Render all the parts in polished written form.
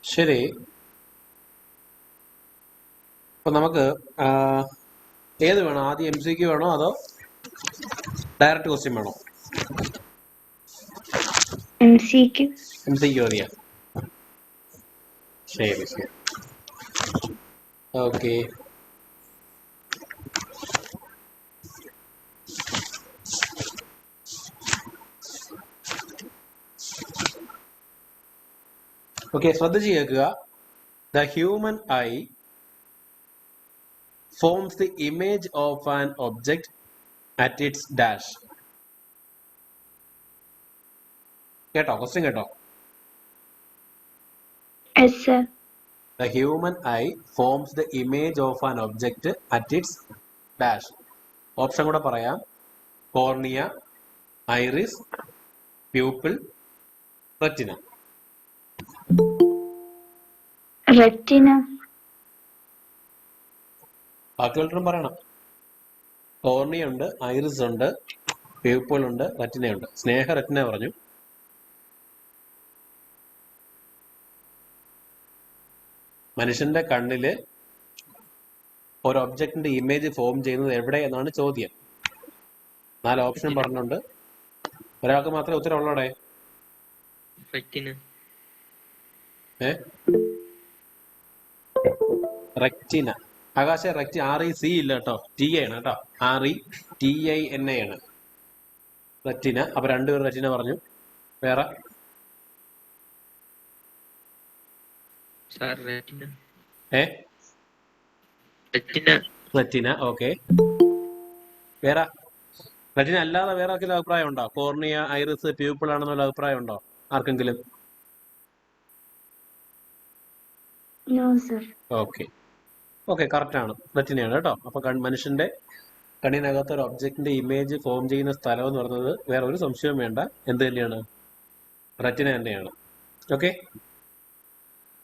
ശരി. അപ്പൊ നമുക്ക് ഏത് വേണം? ആദ്യം MCQ വേണോ അതോ ഡയറക്റ്റ് ക്വസ്റ്റ്യൻ വേണോ? MCQ അറിയാം. ശരി ശരി. ഓക്കെ. ഓക്കെ, ശ്രദ്ധിച്ച് കേൾക്കുക. The human I forms the image of an object at its dash. കേട്ടോ? ക്വസ്റ്റ്യൻ കേട്ടോ? Yes, sir. The human eye forms the image of an object at its dash. Option കൂടെ പറയാം. Cornea, iris, pupil, retina. Retina. ബാക്കിയുള്ളവരും പറയണം. Cornea ഉണ്ട്, iris ഉണ്ട്, pupil ഉണ്ട്, retina ഉണ്ട്. സ്നേഹ retina പറഞ്ഞു. മനുഷ്യന്റെ കണ്ണില് ഒരു ഒബ്ജക്റ്റിന്റെ ഇമേജ് ഫോം ചെയ്യുന്നത് എവിടെ എന്നാണ് ചോദ്യം. 4 ഓപ്ഷൻ പറഞ്ഞുണ്ട്. ഒരാൾക്ക് മാത്രമേ ഉത്തരം ഉള്ളൂടെ? റെക്റ്റിന. ആകാശ REC ഇല്ല കേട്ടോ, TI ആണ് കേട്ടോ. RETINA ആണ് റെറ്റിന. അപ്പൊ 2 പേര് റെറ്റിന പറഞ്ഞു. വേറെ റെറ്റിന. ഓക്കെ. വേറെ റെറ്റിന അല്ലാതെ വേറെ ആർക്കെങ്കിലും അഭിപ്രായം ഉണ്ടോ? കോർണിയ, ഐറിസ്, പ്യൂപ്പിൾ ആണെന്നുള്ള അഭിപ്രായം ഉണ്ടോ ആർക്കെങ്കിലും? No, sir. Okay okay, correct ആണ്, റെറ്റിനയാണ് കേട്ടോ. അപ്പൊ മനുഷ്യന്റെ കണ്ണിനകത്ത് ഒരു ഒബ്ജക്റ്റിന്റെ ഇമേജ് ഫോം ചെയ്യുന്ന സ്ഥലം എന്ന് പറയുന്നത് വേറെ ഒരു സംശയവും വേണ്ട, എന്ത് തന്നെയാണ്? റെറ്റിന തന്നെയാണ്. ഓക്കെ.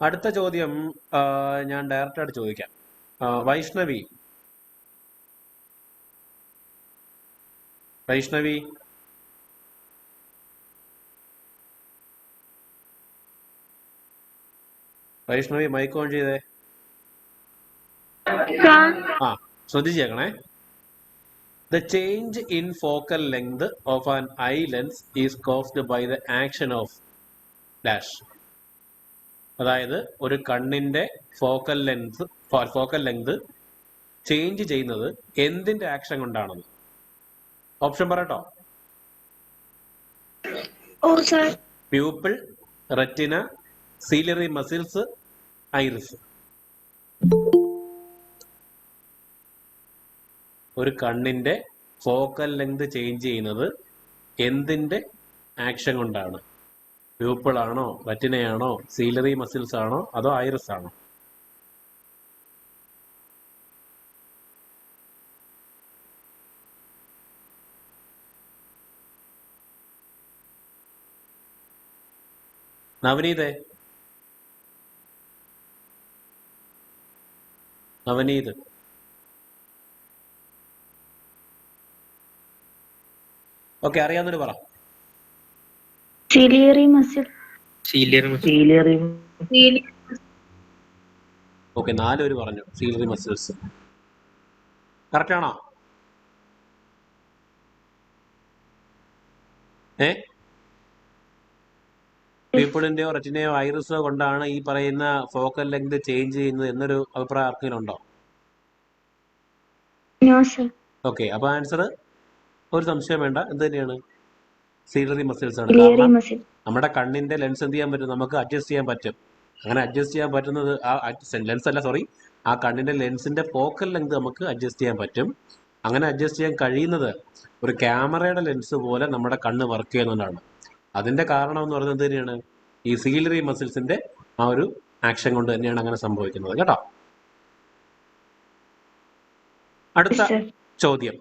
അടുത്ത ചോദ്യം ഞാൻ ഡയറക്റ്റ് ആയിട്ട് ചോദിക്കാം. വൈഷ്ണവി മൈക്ക് ഓൺ ചെയ്തേ. ശ്രദ്ധിച്ചേക്കണേ. The change in focal length of an eye lens is caused by the action of dash. അതായത് ഒരു കണ്ണിന്റെ ഫോക്കൽ ലെങ്ത് ചേഞ്ച് ചെയ്യുന്നത് എന്തിന്റെ ആക്ഷൻ കൊണ്ടാണെന്ന്. ഓപ്ഷൻ പറയട്ടോ? Pupil, retina, ciliary muscles, iris. ഒരു കണ്ണിന്റെ ഫോക്കൽ ലെങ്ത് ചേഞ്ച് ചെയ്യുന്നത് എന്തിന്റെ ആക്ഷൻ കൊണ്ടാണ്? പ്യൂപ്പിൾ ആണോ, റെറ്റിനയാണോ, സീലറി മസിൽസ് ആണോ, അതോ ഐറിസ് ആണോ? നവനീത്. ഓക്കെ, അറിയാവുന്നൊരു പറ. ഓക്കെ, 4 പേര് പറഞ്ഞു സീലറി മസിൽസ്. കറക്റ്റ് ആണോ? പീപ്പിളിന്റെയോ റെറ്റിനയോ ഐറിസോ കൊണ്ടാണ് ഈ പറയുന്ന ഫോക്കൽ ലെങ്ത് ചേഞ്ച് ചെയ്യുന്നത് എന്നൊരു അഭിപ്രായം ആർക്കെങ്കിലും ഉണ്ടോ? ഓക്കെ, അപ്പൊ ആൻസർ ഒരു സംശയം വേണ്ട, എന്ത് തന്നെയാണ്? സീലറി മസിൽസ് ആണ്. കാരണം നമ്മുടെ കണ്ണിന്റെ ലെൻസ് എന്ത് ചെയ്യാൻ പറ്റും? നമുക്ക് അഡ്ജസ്റ്റ് ചെയ്യാൻ പറ്റും. അങ്ങനെ അഡ്ജസ്റ്റ് ചെയ്യാൻ പറ്റുന്നത് ആ കണ്ണിന്റെ ലെൻസിന്റെ ഫോക്കൽ ലെങ്ത് നമുക്ക് അഡ്ജസ്റ്റ് ചെയ്യാൻ പറ്റും. അങ്ങനെ അഡ്ജസ്റ്റ് ചെയ്യാൻ കഴിയുന്നത് ഒരു ക്യാമറയുടെ ലെൻസ് പോലെ നമ്മുടെ കണ്ണ് വർക്ക് ചെയ്യുന്നതാണ്. അതിന്റെ കാരണം എന്ന് പറയുന്നത് എന്ത് തന്നെയാണ്? ഈ സീലറി മസിൽസിന്റെ ആ ഒരു ആക്ഷൻ കൊണ്ട് തന്നെയാണ് അങ്ങനെ സംഭവിക്കുന്നത് കേട്ടോ. അടുത്ത ചോദ്യം.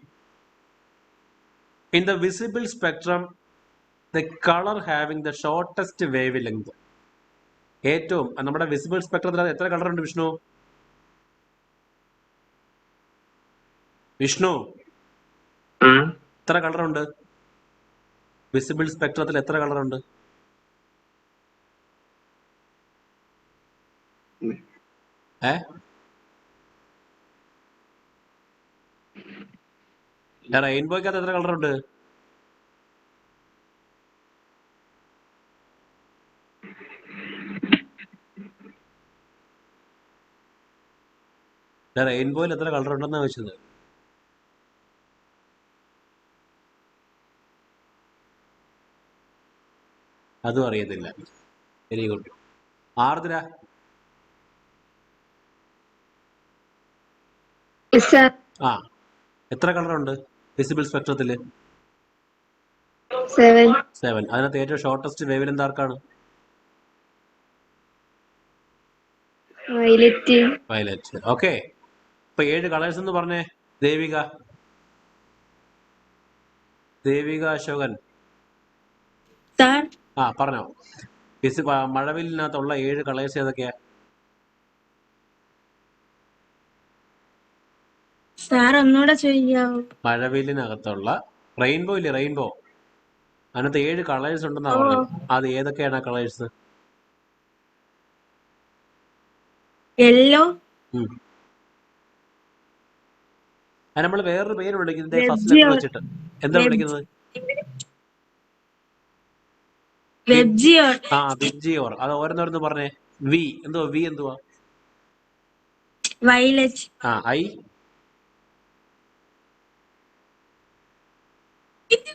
In the visible spectrum the colour having the shortest wave length. ഏറ്റവും നമ്മുടെ വിസിബിൾ സ്പെക്ട്രത്തിൽ എത്ര കളർ ഉണ്ട് വിഷ്ണു? എത്ര കളർ ഉണ്ട് വിസിബിൾ സ്പെക്ട്രത്തിൽ? എത്ര കളർ ഉണ്ട്? റെയിൻബോയ്ക്കകത്ത് എത്ര കളറുണ്ട്? റെയിൻബോയിൽ എത്ര കളർ ഉണ്ടെന്നാ ചോദിച്ചത്? അതും അറിയത്തില്ല. Very good. ആർദ്ര, ആ എത്ര കളറുണ്ട് വിസിബിൾ സ്പെക്ട്രത്തില്? 7. അതിനകത്ത് ഏറ്റവും ഷോർട്ടസ്റ്റ് വേവ് ലെങ്ത് ആർക്കാണ്? വയലറ്റ്. ഓക്കെ. ഇപ്പൊ 7 കളേഴ്സ് എന്ന് പറഞ്ഞേ. ദേവിക അശോകൻ, ആ പറഞ്ഞോ. മഴവില്ലിനകത്തുള്ള 7 കളേഴ്സ് ഏതൊക്കെയാ? മഴവില്ലിനകത്തുള്ള റെയിൻബോ ഇല്ലേ, റെയിൻബോ, അതിനകത്ത് 7 കളേഴ്സ് ഉണ്ടെന്നാ പറഞ്ഞത്. അത് ഏതൊക്കെയാണ് ആ കളേഴ്സ്? യെല്ലോ. അത് നമ്മൾ വേറൊരു പേര് വിളിക്കുന്നത് ഫസ്റ്റ് ലെറ്റർ വെച്ചിട്ട്. എന്താ വിളിക്കുന്നത്? ആ വിബ്ജിയോർ. അത് ഓരോന്നോരോന്ന് പറഞ്ഞേ. വി എന്തുവാ? വി എന്തുവാ? വയലറ്റ്. ആ ഐ?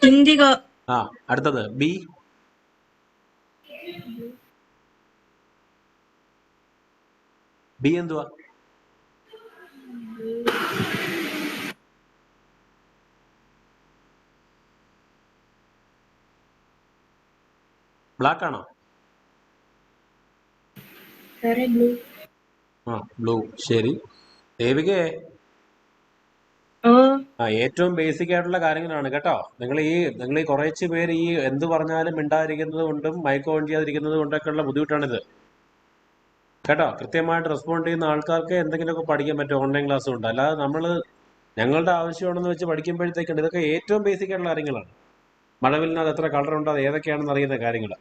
ഇൻഡിഗോ. ആ അടുത്തത് ബി? ബി എന്തുവാ? ബ്ലാക്ക് ആണോ? ബ്ലൂ. ആ ബ്ലൂ. ശരി. ദേവികേ, ഏറ്റവും ബേസിക് ആയിട്ടുള്ള കാര്യങ്ങളാണ് കേട്ടോ. നിങ്ങൾ ഈ കുറച്ച് പേര് ഈ എന്ത് പറഞ്ഞാലും മിണ്ടാതിരിക്കുന്നത് കൊണ്ടും മൈക്ക് ഓൺ ചെയ്യാതിരിക്കുന്നത് കൊണ്ടൊക്കെയുള്ള ബുദ്ധിമുട്ടാണിത് കേട്ടോ. കൃത്യമായിട്ട് റെസ്പോണ്ട് ചെയ്യുന്ന ആൾക്കാർക്ക് എന്തെങ്കിലുമൊക്കെ പഠിക്കാൻ പറ്റും. ഓൺലൈൻ ക്ലാസ് ഉണ്ട്. അല്ലാതെ ഞങ്ങളുടെ ആവശ്യമാണെന്ന് വെച്ച് പഠിക്കുമ്പോഴത്തേക്കുണ്ട്. ഇതൊക്കെ ഏറ്റവും ബേസിക് ആയിട്ടുള്ള കാര്യങ്ങളാണ്. മഴവിലിനകത്ത് എത്ര കളർ ഉണ്ട്, അത് ഏതൊക്കെയാണെന്ന് അറിയുന്ന കാര്യങ്ങൾ.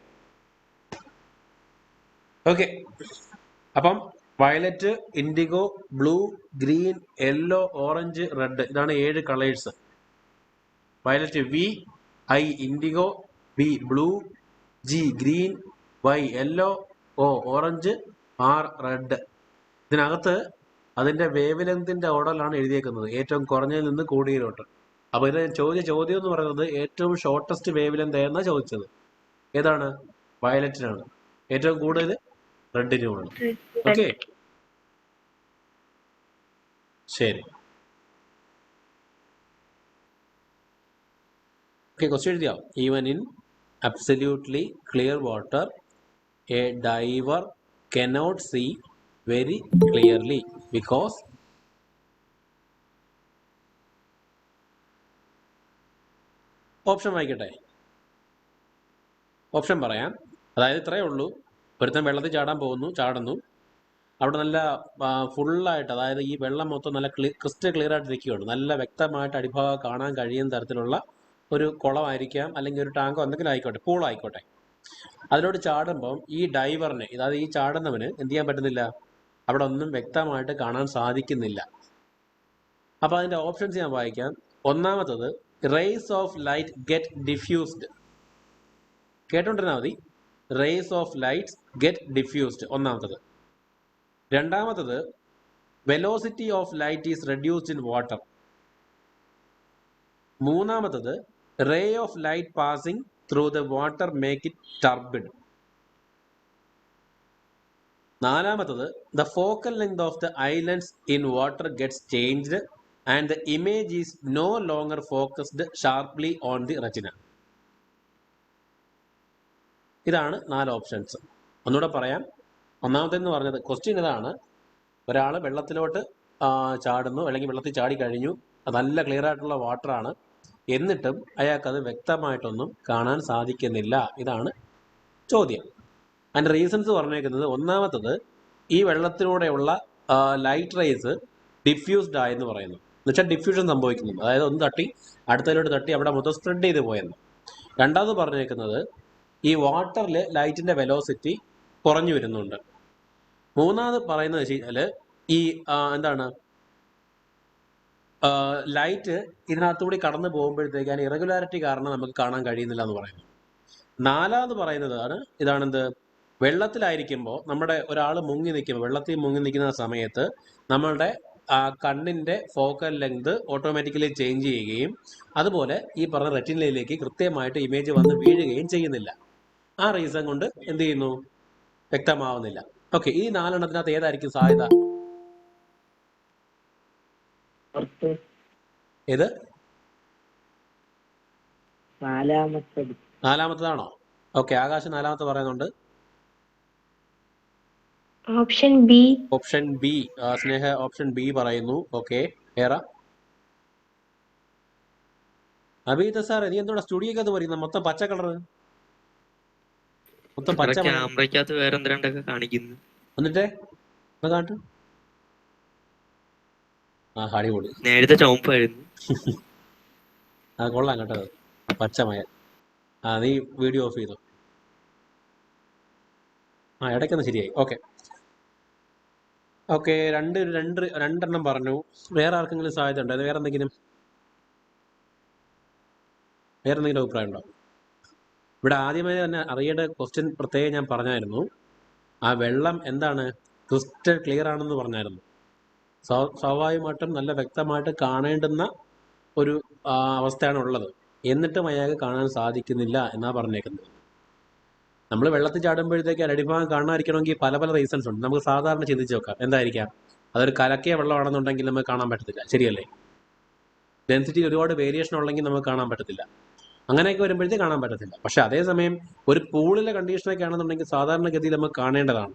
ഓക്കെ. അപ്പം violet, indigo, blue, green, yellow, orange, red, ഇതാണ് 7 colours. Violet V, I indigo, B blue, G green, Y yellow, O orange, R red. ഇതിനകത്ത് അതിന്റെ വേവ് ലെങ്തിന്റെ ഓർഡറിലാണ് എഴുതിയേക്കുന്നത്, ഏറ്റവും കുറഞ്ഞതിൽ നിന്ന് കൂടിയതിലോട്ട്. അപ്പൊ ഇത് ചോദ്യം എന്ന് പറയുന്നത് ഏറ്റവും ഷോർട്ടസ്റ്റ് വേവ് ലെങ്ത് എന്നാ ചോദിച്ചത്. ഏതാണ്? വയലറ്റിനാണ്. ഏറ്റവും കൂടുതൽ റെഡിനുമാണ്. ഓക്കെ, ശരി. ഓക്കെ, ക്വസ്റ്റ്യൻ എഴുതിയോ? Even in absolutely clear water a diver cannot see very clearly because option വായിക്കട്ടെ. ഓപ്ഷൻ പറയാം. അതായത് ഇത്രയേ ഉള്ളൂ. ഒരുത്തൻ വെള്ളത്തിൽ ചാടുന്നു. അവിടെ നല്ല ഫുള്ളായിട്ട്, അതായത് ഈ വെള്ളം മൊത്തം നല്ല ക്രിസ്റ്റൽ ക്ലിയർ ആയിട്ട് ഇരിക്കുകയാണ്. നല്ല വ്യക്തമായിട്ട് അടിഭാഗം കാണാൻ കഴിയുന്ന തരത്തിലുള്ള ഒരു കുളമായിരിക്കാം, അല്ലെങ്കിൽ ഒരു ടാങ്കോ എന്തെങ്കിലും ആയിക്കോട്ടെ, പൂളായിക്കോട്ടെ. അതിലോട്ട് ചാടുമ്പം ഈ ഡൈവറിന്, അതായത് ഈ ചാടുന്നവന് എന്ത് ചെയ്യാൻ പറ്റുന്നില്ല, അവിടെ ഒന്നും വ്യക്തമായിട്ട് കാണാൻ സാധിക്കുന്നില്ല. അപ്പൊ അതിന്റെ ഓപ്ഷൻസ് ഞാൻ വായിക്കാം. ഒന്നാമത്തത്, rays of light get diffused. കേട്ടോണ്ടിരുന്നാൽ മതി. Rays of light get diffused, ഒന്നാമത്തത്. രണ്ടാമത്തത്, velocity of light is reduced in water. മൂന്നാമത്തത്, ray of light passing through the water make it turbid. നാലാമത്തത്, the focal length of the eye lens in water gets changed and the image is no longer focused sharply on the retina. ഇതാണ് 4 options. ഒന്നുകൂടെ പറയാം. ഒന്നാമതെന്ന് പറഞ്ഞത്, question ഇതാണ്: ഒരാൾ വെള്ളത്തിലോട്ട് ചാടുന്നു, അല്ലെങ്കിൽ വെള്ളത്തിൽ ചാടി കഴിഞ്ഞു, അത് നല്ല ക്ലിയർ ആയിട്ടുള്ള വാട്ടറാണ്, എന്നിട്ടും അയാൾക്കത് വ്യക്തമായിട്ടൊന്നും കാണാൻ സാധിക്കുന്നില്ല. ഇതാണ് ചോദ്യം. അതിൻ്റെ റീസൺസ് പറഞ്ഞേക്കുന്നത്, ഒന്നാമത്തത്, ഈ വെള്ളത്തിലൂടെയുള്ള ലൈറ്റ് റേസ് ഡിഫ്യൂസ്ഡ് ആയെന്ന് പറയുന്നു. എന്നുവെച്ചാൽ ഡിഫ്യൂഷൻ സംഭവിക്കുന്നു, അതായത് ഒന്ന് തട്ടി അടുത്തതിലോട്ട് തട്ടി അവിടെ മൊത്തം സ്പ്രെഡ് ചെയ്ത് പോയെന്ന്. രണ്ടാമത് പറഞ്ഞേക്കുന്നത്, ഈ വാട്ടറിൽ ലൈറ്റിന്റെ വെലോസിറ്റി കുറഞ്ഞു വരുന്നുണ്ട്. മൂന്നാമത് പറയുന്നത് വെച്ച് കഴിഞ്ഞാല് ഈ എന്താണ് ലൈറ്റ് ഇതിനകത്തുകൂടി കടന്നു പോകുമ്പോഴത്തേക്ക് അതിന് ഇറഗുലാരിറ്റി കാരണം നമുക്ക് കാണാൻ കഴിയുന്നില്ല എന്ന് പറയുന്നു. നാലാമത് പറയുന്നതാണ് ഇതാണെന്ത്, വെള്ളത്തിലായിരിക്കുമ്പോൾ നമ്മുടെ ഒരാൾ മുങ്ങി നിൽക്കുമ്പോൾ, വെള്ളത്തിൽ മുങ്ങി നിൽക്കുന്ന സമയത്ത് നമ്മളുടെ കണ്ണിന്റെ ഫോക്കൽ ലെങ്ത് ഓട്ടോമാറ്റിക്കലി ചേഞ്ച് ചെയ്യുകയും അതുപോലെ ഈ പറഞ്ഞ റെറ്റിനയിലേക്ക് കൃത്യമായിട്ട് ഇമേജ് വന്ന് വീഴുകയും ചെയ്യുന്നില്ല. ആ റീസൺ കൊണ്ട് എന്ത് ചെയ്യുന്നു, വ്യക്തമാവുന്നില്ല. ഓക്കെ, ഈ നാലെണ്ണത്തിനകത്ത് ഏതായിരിക്കും സാധ്യത? ഏത്? നാലാമത്തതാണോ? ഓക്കെ, ആകാശ് നാലാമത്തെ പറയുന്നുണ്ട്. Option B. ഓപ്ഷൻ ബി, സ്നേഹ ഓപ്ഷൻ ബി പറയുന്നു. ഓക്കെ, ഏറ അബീത സാർ, നീ എന്തോടെ സ്റ്റുഡിയോക്കകത്ത് പറയുന്ന മൊത്തം പച്ച കളർ, മൊത്തം പച്ച ക്യാമറയ്ക്കകത്ത് വേറെ എന്തിനാണ്ടൊക്കെ കാണിക്കുന്നു. എന്നിട്ടേ കാട്ടു. ആ അടിപൊളി, നേരത്തെ ചുവപ്പായിരുന്നു. ആ കൊള്ളാം കേട്ടോ, പച്ചമയ. ആ നീ വീഡിയോ ഓഫ് ചെയ്തോ. ആ ഇടയ്ക്കൊന്ന് ശരിയായി. ഓക്കെ ഓക്കെ, രണ്ടെണ്ണം പറഞ്ഞു. വേറെ ആർക്കെങ്കിലും സാധ്യത ഉണ്ടോ? വേറെ എന്തെങ്കിലും അഭിപ്രായം ഉണ്ടോ? ഇവിടെ ആദ്യമേ തന്നെ അറിയേണ്ട ക്വസ്റ്റ്യൻ പ്രത്യേകം ഞാൻ പറഞ്ഞായിരുന്നു. ആ വെള്ളം എന്താണ്, ക്രിസ്റ്റൽ ക്ലിയർ ആണെന്ന് പറഞ്ഞായിരുന്നു. സ്വാഭാവികമായിട്ടും നല്ല വ്യക്തമായിട്ട് കാണേണ്ടുന്ന ഒരു അവസ്ഥയാണ് ഉള്ളത്. എന്നിട്ടും അയാൾക്ക് കാണാൻ സാധിക്കുന്നില്ല എന്നാ പറഞ്ഞേക്കുന്നത്. നമ്മൾ വെള്ളത്തിൽ ചാടുമ്പോഴത്തേക്ക് അടിഭാഗം കാണാതിരിക്കണമെങ്കിൽ പല പല റീസൺസ് ഉണ്ട്. നമുക്ക് സാധാരണ ചിന്തിച്ച് നോക്കാം, എന്തായിരിക്കാം? അതൊരു കലക്കിയ വെള്ളമാണെന്നുണ്ടെങ്കിൽ നമുക്ക് കാണാൻ പറ്റത്തില്ല, ശരിയല്ലേ? ഡെൻസിറ്റി ഒരുപാട് വേരിയേഷൻ ഉള്ളെങ്കിൽ നമുക്ക് കാണാൻ പറ്റത്തില്ല. അങ്ങനെയൊക്കെ വരുമ്പോഴത്തേക്ക് കാണാൻ പറ്റത്തില്ല. പക്ഷെ അതേസമയം ഒരു പൂളിലെ കണ്ടീഷനൊക്കെ ആണെന്നുണ്ടെങ്കിൽ സാധാരണഗതിയിൽ നമുക്ക് കാണേണ്ടതാണ്.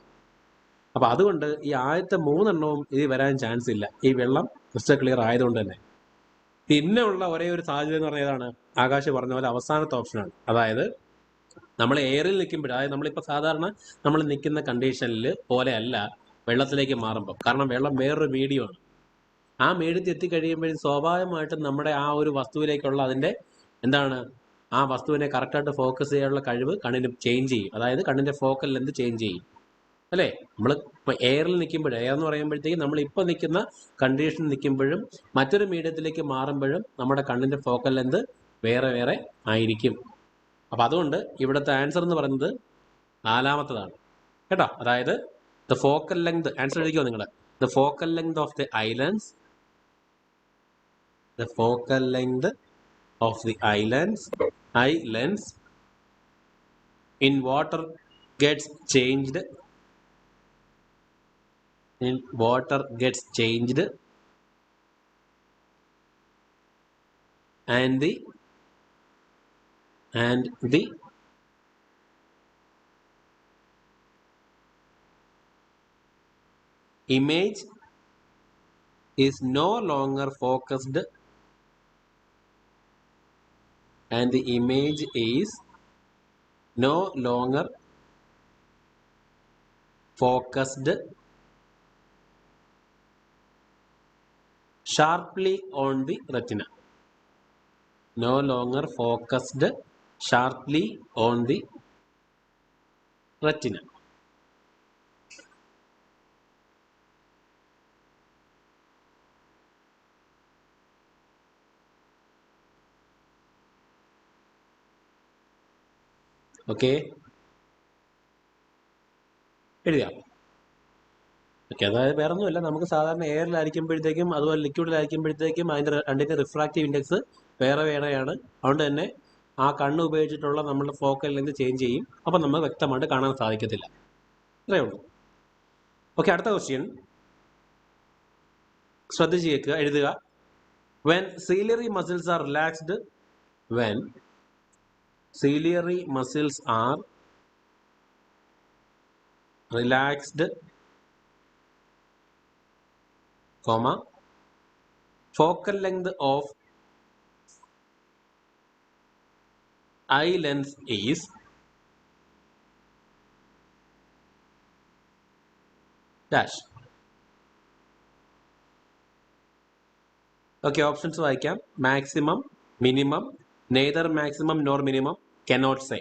അപ്പൊ അതുകൊണ്ട് ഈ ആദ്യത്തെ മൂന്നെണ്ണവും ഇത് വരാൻ ചാൻസ് ഇല്ല, ഈ വെള്ളം ക്രിസ്റ്റൽ ക്ലിയർ ആയതുകൊണ്ട് തന്നെ. പിന്നെ ഉള്ള ഒരേ ഒരു സാധ്യത എന്ന് പറഞ്ഞാൽ ഏതാണ്? ആകാശ് പറഞ്ഞ പോലെ അവസാനത്തെ ഓപ്ഷനാണ്. അതായത് നമ്മൾ എയറിൽ നിൽക്കുമ്പോൾ, അതായത് നമ്മളിപ്പോൾ സാധാരണ നമ്മൾ നിൽക്കുന്ന കണ്ടീഷനിൽ പോലെ അല്ല വെള്ളത്തിലേക്ക് മാറുമ്പോൾ. കാരണം വെള്ളം വേറൊരു മീഡിയമാണ്. ആ മീഡിയത്തിൽ എത്തിക്കഴിയുമ്പോഴും സ്വാഭാവികമായിട്ടും നമ്മുടെ ആ ഒരു വസ്തുവിലേക്കുള്ള അതിൻ്റെ എന്താണ്, ആ വസ്തുവിനെ കറക്റ്റായിട്ട് ഫോക്കസ് ചെയ്യാനുള്ള കഴിവ് കണ്ണിന് ചേഞ്ച് ചെയ്യും. അതായത് കണ്ണിന്റെ ഫോക്കൽ ലെന്ത് ചേഞ്ച് ചെയ്യും, അല്ലേ? നമ്മൾ ഇപ്പോൾ എയറിൽ നിൽക്കുമ്പോഴും, എയർ എന്ന് പറയുമ്പോഴത്തേക്കും നമ്മൾ ഇപ്പോൾ നിൽക്കുന്ന കണ്ടീഷൻ നിൽക്കുമ്പോഴും മറ്റൊരു മീഡിയത്തിലേക്ക് മാറുമ്പോഴും നമ്മുടെ കണ്ണിന്റെ ഫോക്കൽ ലെന്ത് വേറെ വേറെ ആയിരിക്കും. അപ്പൊ അതുകൊണ്ട് ഇവിടുത്തെ ആൻസർ എന്ന് പറയുന്നത് നാലാമത്തതാണ് കേട്ടോ. അതായത് ദ ഫോക്കൽ ലെങ്ത്, ആൻസർ എഴുതിക്കോ നിങ്ങൾ. The focal length of the islands, the focal length of the islands in water gets changed and the image is no longer focused, and the image is no longer focused sharply on the retina. No longer focused sharply on the retina. Okay, എഴുതിയാം. Okay, അതായത് വേറെ ഒന്നുമില്ല, നമുക്ക് സാധാരണ എയറിലായിരിക്കുമ്പോഴത്തേക്കും അതുപോലെ ലിക്വിഡിലായിരിക്കുമ്പോഴത്തേക്കും അതിൻ്റെ രണ്ടിൻ്റെ refractive index വേറെ വേറെയാണ്. അതുകൊണ്ട് തന്നെ ആ കണ്ണ് ഉപയോഗിച്ചിട്ടുള്ള നമ്മളുടെ ഫോക്കൽ ലെങ്ത് ചേഞ്ച് ചെയ്യും. അപ്പം നമുക്ക് വ്യക്തമായിട്ട് കാണാൻ സാധിക്കത്തില്ല. ഇത്രയേ ഉള്ളൂ. ഓക്കെ, അടുത്ത ക്വസ്റ്റ്യൻ ശ്രദ്ധിച്ച് കേൾക്കുക, എഴുതുക. When ciliary muscles are relaxed, when ciliary muscles are relaxed, comma, focal length of eye lens is dash. Okay, options വായിക്കാം. Maximum, minimum, neither maximum nor minimum, cannot say.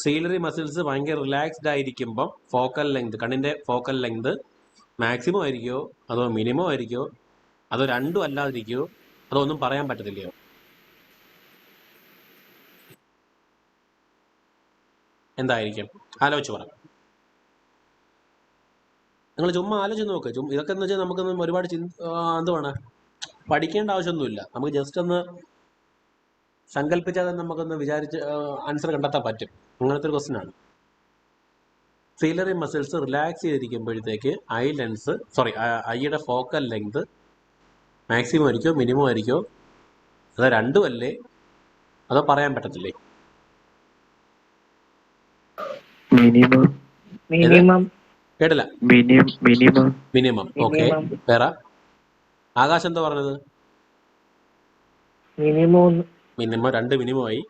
Ciliary muscles ഭയങ്കര relaxed ആയിരിക്കുമ്പം focal length, കണ്ണിന്റെ focal length maximum ആയിരിക്കുമോ അതോ minimum ആയിരിക്കുമോ അതോ രണ്ടും അല്ലാതിരിക്കുമോ അതോ ഒന്നും പറയാൻ പറ്റത്തില്ലയോ? എന്തായിരിക്കും? ആലോചിച്ച് പറ. നിങ്ങൾ ചുമ്മാ ആലോചിച്ച് നോക്ക്. ഇതൊക്കെ എന്ന് വെച്ചാൽ നമുക്കൊന്നും ഒരുപാട് എന്തുവാണ്, പഠിക്കേണ്ട ആവശ്യമൊന്നുമില്ല. നമുക്ക് ജസ്റ്റ് ഒന്ന് സങ്കല്പിച്ചാൽ തന്നെ നമുക്കൊന്ന് വിചാരിച്ച് ആൻസർ കണ്ടെത്താൻ പറ്റും. അങ്ങനത്തെ ഒരു ക്വസ്റ്റ്യൻ ആണ്. സീലറി മസിൽസ് റിലാക്സ് ചെയ്തിരിക്കുമ്പോഴത്തേക്ക് ഐയുടെ ഫോക്കൽ ലെങ്ത് മാക്സിമം ആയിരിക്കോ മിനിമം ആയിരിക്കോ അതോ രണ്ടും അല്ലേ അതോ പറയാൻ പറ്റത്തില്ലേ? മിനിമം. മിനിമം. കേട്ടില്ല. മിനിമം. മിനിമം. ഓക്കെ. വേറെ ആകാശ് എന്താ പറഞ്ഞത്? മിനിമം. മിനിമം. രണ്ട് മിനിമമായി.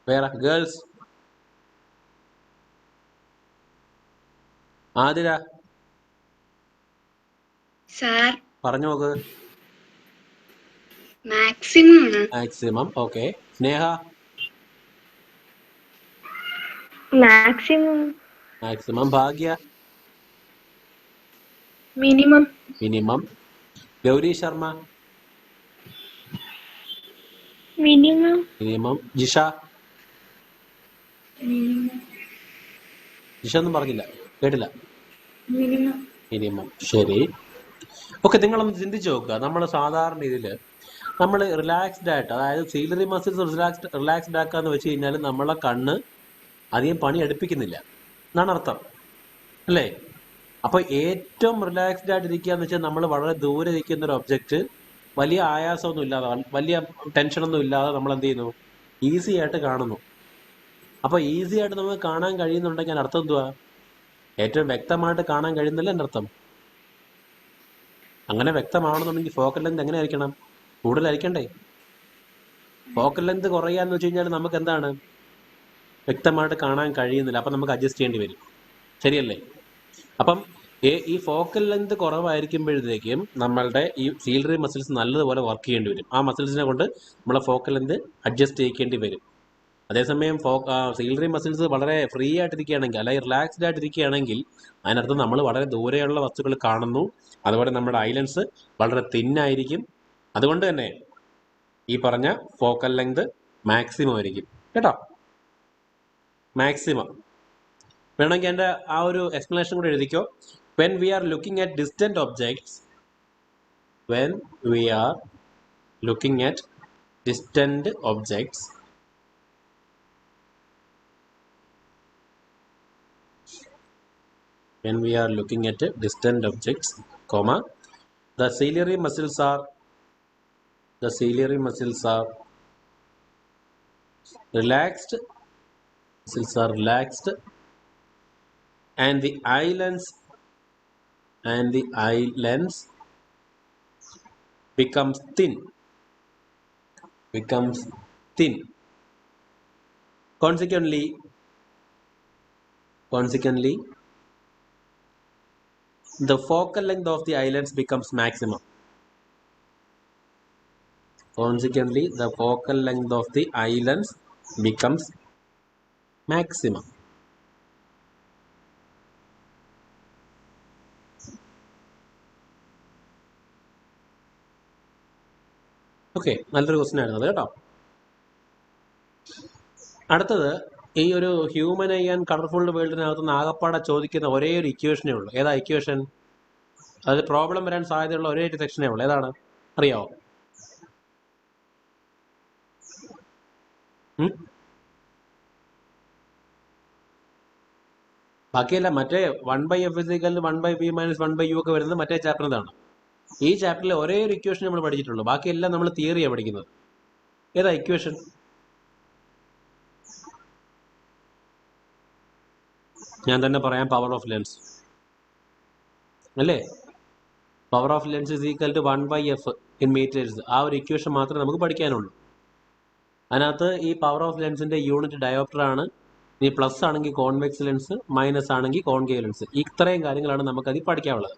വേറെ ഗേൾസ്? ആതിര സാർ പറഞ്ഞു നോക്ക്. മാക്സിമം ആണ്. മാക്സിമം. ഓക്കെ. സ്നേഹ? മാക്സിമം. മാക്സിമം. ഭാഗ്യ? Minimum. Minimum. Gauri Sharma? Minimum. Minimum. Jisha? Jisha ഒന്നും പറഞ്ഞില്ല, കേട്ടില്ല. മിനിമം. മിനിമം. ശരി. ഓക്കെ, നിങ്ങളൊന്ന് ചിന്തിച്ച് നോക്കുക. നമ്മൾ സാധാരണ ഇതിൽ നമ്മൾ റിലാക്സ്ഡ് ആയിട്ട്, അതായത് സീലറി മസിൽസ് റിലാക്സ്ഡ് ആക്കാന്ന് വെച്ച് കഴിഞ്ഞാൽ നമ്മളെ കണ്ണ് അധികം പണി എടുപ്പിക്കുന്നില്ല എന്നാണ് അർത്ഥം, അല്ലേ? അപ്പൊ ഏറ്റവും റിലാക്സ്ഡ് ആയിട്ട് ഇരിക്കുക എന്ന് വെച്ചാൽ നമ്മൾ വളരെ ദൂരെ ഇരിക്കുന്ന ഒരു ഒബ്ജക്റ്റ് വലിയ ആയാസമൊന്നും ഇല്ലാതെ, വലിയ ടെൻഷനൊന്നും ഇല്ലാതെ നമ്മൾ എന്ത് ചെയ്യുന്നു, ഈസി ആയിട്ട് കാണുന്നു. അപ്പൊ ഈസി ആയിട്ട് നമുക്ക് കാണാൻ കഴിയുന്നുണ്ടെങ്കിൽ അതിന് അർത്ഥം എന്തുവാ? ഏറ്റവും വ്യക്തമായിട്ട് കാണാൻ കഴിയുന്നില്ല എൻ്റെ അർത്ഥം. അങ്ങനെ വ്യക്തമാണെന്നുണ്ടെങ്കിൽ ഫോക്കൽ ലെങ്ത് എങ്ങനെ ആയിരിക്കണം? കൂടുതലായിരിക്കണ്ടേ? ഫോക്കൽ ലെങ്ത് കുറയാന്ന് വെച്ച് കഴിഞ്ഞാൽ നമുക്ക് എന്താണ്, വ്യക്തമായിട്ട് കാണാൻ കഴിയുന്നില്ല. അപ്പം നമുക്ക് അഡ്ജസ്റ്റ് ചെയ്യേണ്ടി വരും, ശരിയല്ലേ? അപ്പം ഈ ഫോക്കൽ ലെങ്ത് കുറവായിരിക്കുമ്പോഴത്തേക്കും നമ്മളുടെ ഈ സീലറി മസിൽസ് നല്ലതുപോലെ വർക്ക് ചെയ്യേണ്ടി വരും. ആ മസിൽസിനെ കൊണ്ട് നമ്മളെ ഫോക്കൽ ലെങ്ത് അഡ്ജസ്റ്റ് ചെയ്യേണ്ടി വരും. അതേസമയം സീലറി മസിൽസ് വളരെ ഫ്രീ ആയിട്ടിരിക്കുകയാണെങ്കിൽ, അല്ലെങ്കിൽ റിലാക്സ്ഡ് ആയിട്ടിരിക്കുകയാണെങ്കിൽ അതിനർത്ഥം നമ്മൾ വളരെ ദൂരെയുള്ള വസ്തുക്കൾ കാണുന്നു. അതുപോലെ നമ്മുടെ ഐലൻസ് വളരെ തിന്നായിരിക്കും. അതുകൊണ്ട് തന്നെ ഈ പറഞ്ഞ ഫോക്കൽ ലെങ്ത് മാക്സിമം ആയിരിക്കും, കേട്ടോ. മാക്സിമം. വേണമെങ്കിൽ എൻ്റെ ആ ഒരു എക്സ്പ്ലനേഷൻ കൂടെ എഴുതിക്കോ. When we are looking at distant objects, when we are looking at distant objects, when we are looking at distant objects, comma, the ciliary muscles are relaxed, and the eye lens becomes thin. Consequently, the focal length of the eye lens becomes maximum. Consequently, the focal length of the eye lens becomes maximum. Okay, നല്ലൊരു question ആയിരുന്നു അത്, കേട്ടോ. അടുത്തത്, ഈ ഒരു human I and colourful വേൾഡിനകത്ത് നിന്ന് ആകപ്പാടെ ചോദിക്കുന്ന ഒരേ ഒരു ഇക്വേഷനേ ഉള്ളൂ. ഏതാ ഇക്വേഷൻ? അതായത് പ്രോബ്ലം വരാൻ സാധ്യതയുള്ള ഒരേ ഒരു സെക്ഷനേ ഉള്ളൂ. ഏതാണ് അറിയാവോ? ബാക്കിയല്ല, മറ്റേ 1/f = 1/v - 1/u ഒക്കെ വരുന്നത് മറ്റേ ചാപ്റ്ററിലാണ്. ഈ ചാപ്റ്ററിൽ ഒരേ ഒരു ഇക്വേഷൻ നമ്മൾ പഠിച്ചിട്ടുള്ളൂ. ബാക്കിയെല്ലാം നമ്മൾ തിയറിയാണ് പഠിക്കുന്നത്. ഏതാ ഇക്വേഷൻ? ഞാൻ തന്നെ പറയാം, പവർ ഓഫ് ലെൻസ് അല്ലേ? Power of lens = 1/f in metres. ആ ഒരു ഇക്വേഷൻ മാത്രമേ നമുക്ക് പഠിക്കാനുള്ളൂ. അതിനകത്ത് ഈ പവർ ഓഫ് ലെൻസിന്റെ യൂണിറ്റ് ഡയോപ്റ്റർ ആണ്. ഇനി പ്ലസ് ആണെങ്കിൽ കോൺവെക്സ് ലെൻസ്, മൈനസ് ആണെങ്കിൽ കോൺകേവ് ലെൻസ്. ഇത്രയും കാര്യങ്ങളാണ് നമുക്കതിൽ പഠിക്കാനുള്ളത്.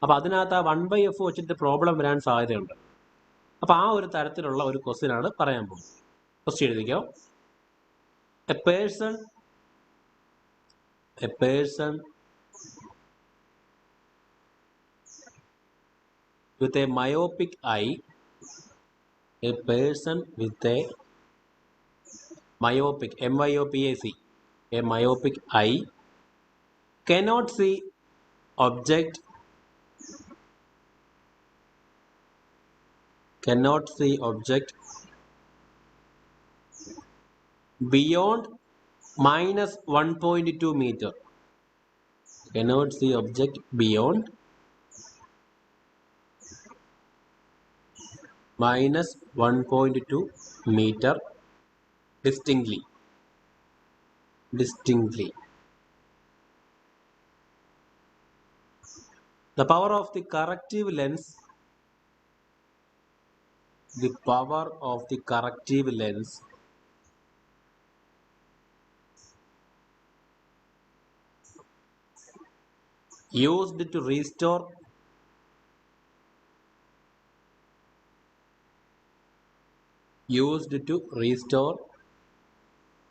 അപ്പോൾ അതിനകത്ത് ആ 1/f വെച്ചിട്ട് പ്രോബ്ലം വരാൻ സാധ്യതയുണ്ട്. അപ്പോൾ ആ ഒരു തരത്തിലുള്ള ഒരു ക്വസ്റ്റ്യൻ ആണ് പറയാൻ പോകുന്നത്. ക്വസ്റ്റ്യൻ എഴുതിക്കോ. A person with a myopic eye, a person with a myopic, myopac, a myopic eye cannot see object beyond minus 1.2 meter. Cannot see object beyond minus 1.2 meter distinctly. The power of the corrective lens used to restore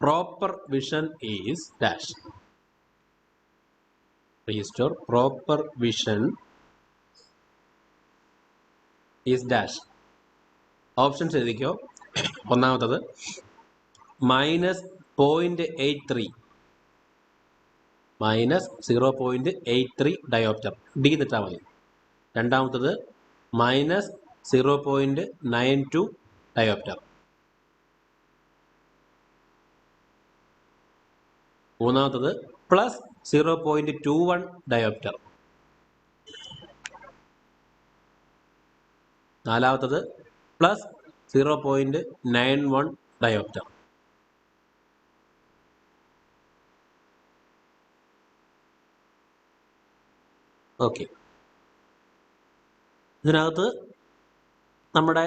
proper vision is dash. Restore proper vision is dash. Options എഴുതിക്കോ. ഒന്നാമത്തത് -0.83 -0.83 dioptre, D എന്നിട്ടാൽ മതി. രണ്ടാമത്തത് -0.92 dioptre. മൂന്നാമത്തത് +0.21 dioptre. നാലാമത്തത് +0.91 dioptre. Okay, ഇതിനകത്ത് നമ്മുടെ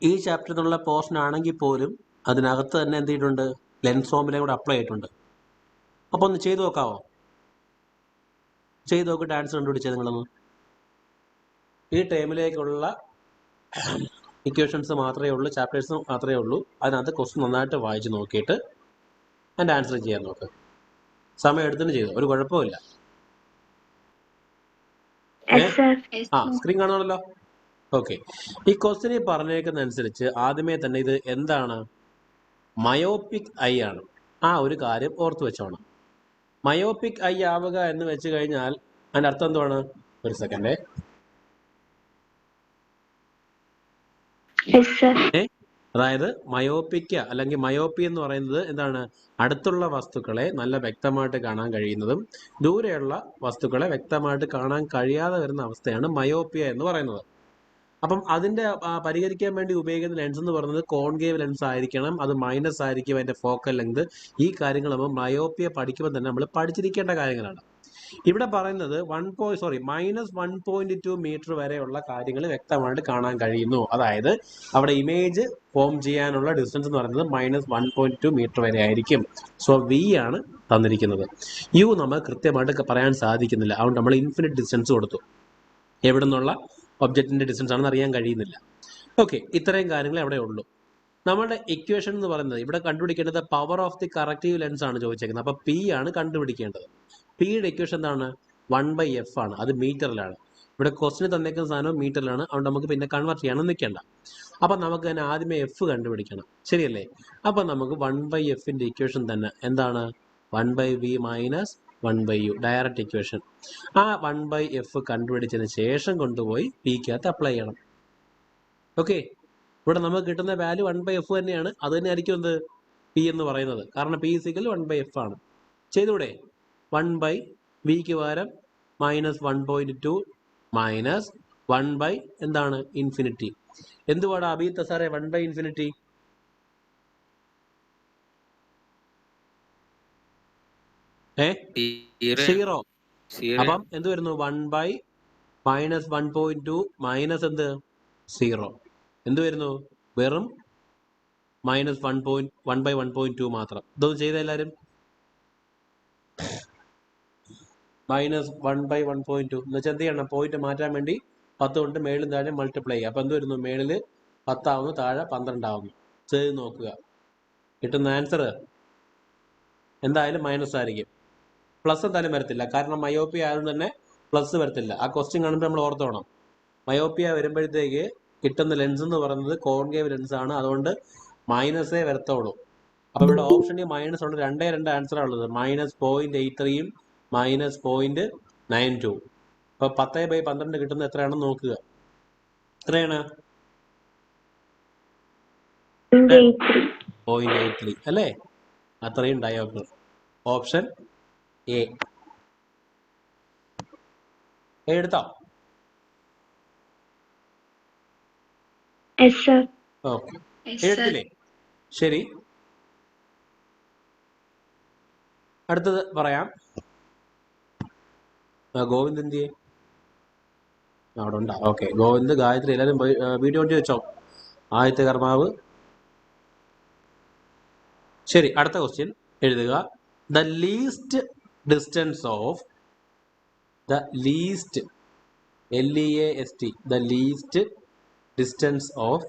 ഈ ചാപ്റ്ററിൽ നിന്നുള്ള പോർഷൻ ആണെങ്കിൽ പോലും അതിനകത്ത് തന്നെ എന്ത് ചെയ്തിട്ടുണ്ട്, ലെൻസ് ഫോമിലെ കൂടെ അപ്ലൈ ചെയ്തിട്ടുണ്ട്. അപ്പോൾ ഒന്ന് ചെയ്തു നോക്കാവോ? ചെയ്ത് നോക്കിയിട്ട് ആൻസർ കണ്ടുപിടിച്ചേ നിങ്ങളൊന്ന്. ഈ ടൈമിലേക്കുള്ള ഇക്വേഷൻസ് മാത്രമേ ഉള്ളൂ, ചാപ്റ്റേഴ്സ് മാത്രമേ ഉള്ളൂ. അതിനകത്ത് ക്വസ്റ്റ്യൻ നന്നായിട്ട് വായിച്ച് നോക്കിയിട്ട് അതിൻ്റെ ആൻസർ ചെയ്യാൻ നോക്ക്. സമയം എടുത്തിട്ട് ചെയ്തു, ഒരു കുഴപ്പമില്ല. സ്ക്രീൻ കാണുമല്ലോ. ഓക്കെ, ഈ ക്വസ്റ്റ്യനിൽ പറഞ്ഞേക്കുന്ന അനുസരിച്ച് ആദ്യമേ തന്നെ ഇത് എന്താണ്, മയോപിക് ഐ ആണ്. ആ ഒരു കാര്യം ഓർത്ത് വെച്ചോണം. മയോപിക് ഐ ആവുക എന്ന് വെച്ച് കഴിഞ്ഞാൽ അതിൻ്റെ അർത്ഥം എന്താണ്? ഒരു സെക്കൻഡേ. അതായത് മയോപ്പിക്ക അല്ലെങ്കിൽ മയോപ്പി എന്ന് പറയുന്നത് എന്താണ്, അടുത്തുള്ള വസ്തുക്കളെ നല്ല വ്യക്തമായിട്ട് കാണാൻ കഴിയുന്നതും ദൂരെയുള്ള വസ്തുക്കളെ വ്യക്തമായിട്ട് കാണാൻ കഴിയാതെ വരുന്ന അവസ്ഥയാണ് മയോപ്പിയ എന്ന് പറയുന്നത്. അപ്പം അതിന്റെ പരിഹരിക്കാൻ വേണ്ടി ഉപയോഗിക്കുന്ന ലെൻസ് എന്ന് പറയുന്നത് കോൺകേവ് ലെൻസ് ആയിരിക്കണം, അത് മൈനസ് ആയിരിക്കും അതിന്റെ ഫോക്കൽ ലെങ്ത്. ഈ കാര്യങ്ങൾ നമ്മൾ മയോപ്പിയ പഠിക്കുമ്പോൾ തന്നെ നമ്മൾ പഠിച്ചിരിക്കേണ്ട കാര്യങ്ങളാണ്. ഇവിടെ പറയുന്നത് -1.2 മീറ്റർ വരെയുള്ള കാര്യങ്ങൾ വ്യക്തമായിട്ട് കാണാൻ കഴിയുന്നു. അതായത് അവിടെ ഇമേജ് ഫോം ചെയ്യാനുള്ള ഡിസ്റ്റൻസ് എന്ന് പറയുന്നത് -1.2 മീറ്റർ വരെ ആയിരിക്കും. സോ വി ആണ് തന്നിരിക്കുന്നത്. യു നമ്മൾ കൃത്യമായിട്ട് പറയാൻ സാധിക്കുന്നില്ല, അതുകൊണ്ട് നമ്മൾ ഇൻഫിനിറ്റ് ഡിസ്റ്റൻസ് കൊടുത്തു. എവിടെ നിന്നുള്ള ഒബ്ജക്റ്റിന്റെ ഡിസ്റ്റൻസ് ആണെന്ന് അറിയാൻ കഴിയുന്നില്ല. ഓക്കെ, ഇത്രയും കാര്യങ്ങളെ അവിടെ ഉള്ളൂ. നമ്മുടെ ഇക്വേഷൻ എന്ന് പറയുന്നത് ഇവിടെ കണ്ടുപിടിക്കേണ്ടത് power of the corrective lens ആണ് ചോദിച്ചേക്കുന്നത്. അപ്പോൾ പി ആണ് കണ്ടുപിടിക്കേണ്ടത്. പിയുടെ ഇക്വേഷൻ എന്താണ്? 1/f ആണ്, അത് മീറ്ററിലാണ്. ഇവിടെ ക്വസ്റ്റിന് തന്നേക്കുന്ന സാധനം മീറ്ററിലാണ്, അതുകൊണ്ട് നമുക്ക് പിന്നെ കൺവേർട്ട് ചെയ്യാനും നിൽക്കേണ്ട. അപ്പം നമുക്ക് തന്നെ ആദ്യമേ എഫ് കണ്ടുപിടിക്കണം, ശരിയല്ലേ? അപ്പം നമുക്ക് 1/fന്റെ ഇക്വേഷൻ തന്നെ എന്താണ്? 1/v - 1/u, direct equation. ആ 1/f കണ്ടുപിടിച്ചതിന് ശേഷം കൊണ്ടുപോയി പിക്കകത്ത് അപ്ലൈ ചെയ്യണം. ഓക്കെ, ഇവിടെ നമുക്ക് കിട്ടുന്ന വാല്യൂ 1/f തന്നെയാണ്. അത് തന്നെ ആയിരിക്കും എന്ത്, പി എന്ന് പറയുന്നത്. കാരണം പി = 1/f ആണ്. ചെയ്തൂടെ? 1/vക്ക് പകരം -1.2 മൈനസ് 1/ എന്താണ്, ഇൻഫിനിറ്റി. എന്തുവാടാ അബീത്ത സാറേ 1/∞? സീറോ. അപ്പം എന്ത് വരുന്നു? 1/ -1.2 മൈനസ് എന്ത്, 0. എന്ത് വരുന്നു? വെറും -1/1.2 മാത്രം. ഇതൊന്ന് ചെയ്ത എല്ലാവരും. -1/1.2 എന്ന് വെച്ചാൽ എന്ത് ചെയ്യണം? പോയിന്റ് മാറ്റാൻ വേണ്ടി 10 കൊണ്ട് മേളിൽ താഴെ മൾട്ടിപ്ലൈ ചെയ്യുക. അപ്പം എന്ത് വരുന്നു? മേളിൽ 10 ആവുന്നു, താഴെ 12 ആവുന്നു. ചെയ്ത് നോക്കുക. കിട്ടുന്ന ആൻസർ എന്തായാലും മൈനസ് ആയിരിക്കും. പ്ലസ് എന്തായാലും വരത്തില്ല, കാരണം മയോപ്പിയ ആയതുകൊണ്ട് തന്നെ പ്ലസ് വരത്തില്ല. ആ ക്വസ്റ്റ്യൻ കാണുമ്പോൾ നമ്മൾ ഓർത്തോണം, മയോപ്പിയ വരുമ്പോഴത്തേക്ക് കിട്ടുന്ന ലെൻസ് എന്ന് പറയുന്നത് കോൺകേവ് ലെൻസ് ആണ്, അതുകൊണ്ട് മൈനസേ വരത്തുള്ളൂ. അപ്പൊ ഇവിടെ ഓപ്ഷനിൽ മൈനസ് ഉണ്ട്, 2 ആൻസർ ഉള്ളത്, -0.83യും -0.92. അപ്പൊ 10/12 കിട്ടുന്നത് എത്രയാണെന്ന് നോക്കുക. എത്രയാണ്? 0.83 അല്ലേ? അത്രയും ഡയോപ്റ്റർ. Option A. എടുത്തോ? ഓക്കെ, എഴുത്തില്ലേ? ശരി, അടുത്തത് പറയാം. ഗോവിന്ദ് എന്തിയെ? അവിടെ ഉണ്ടാ. ഓക്കെ, ഗോവിന്ദ്, ഗായത്രി എല്ലാവരും പോയി വീഡിയോ ഓൺ വെച്ചോ. ആദ്യത്തെ കർമാവ്. ശരി, അടുത്ത ക്വസ്റ്റ്യൻ എഴുതുക. The least distance of LEAST, the least distance of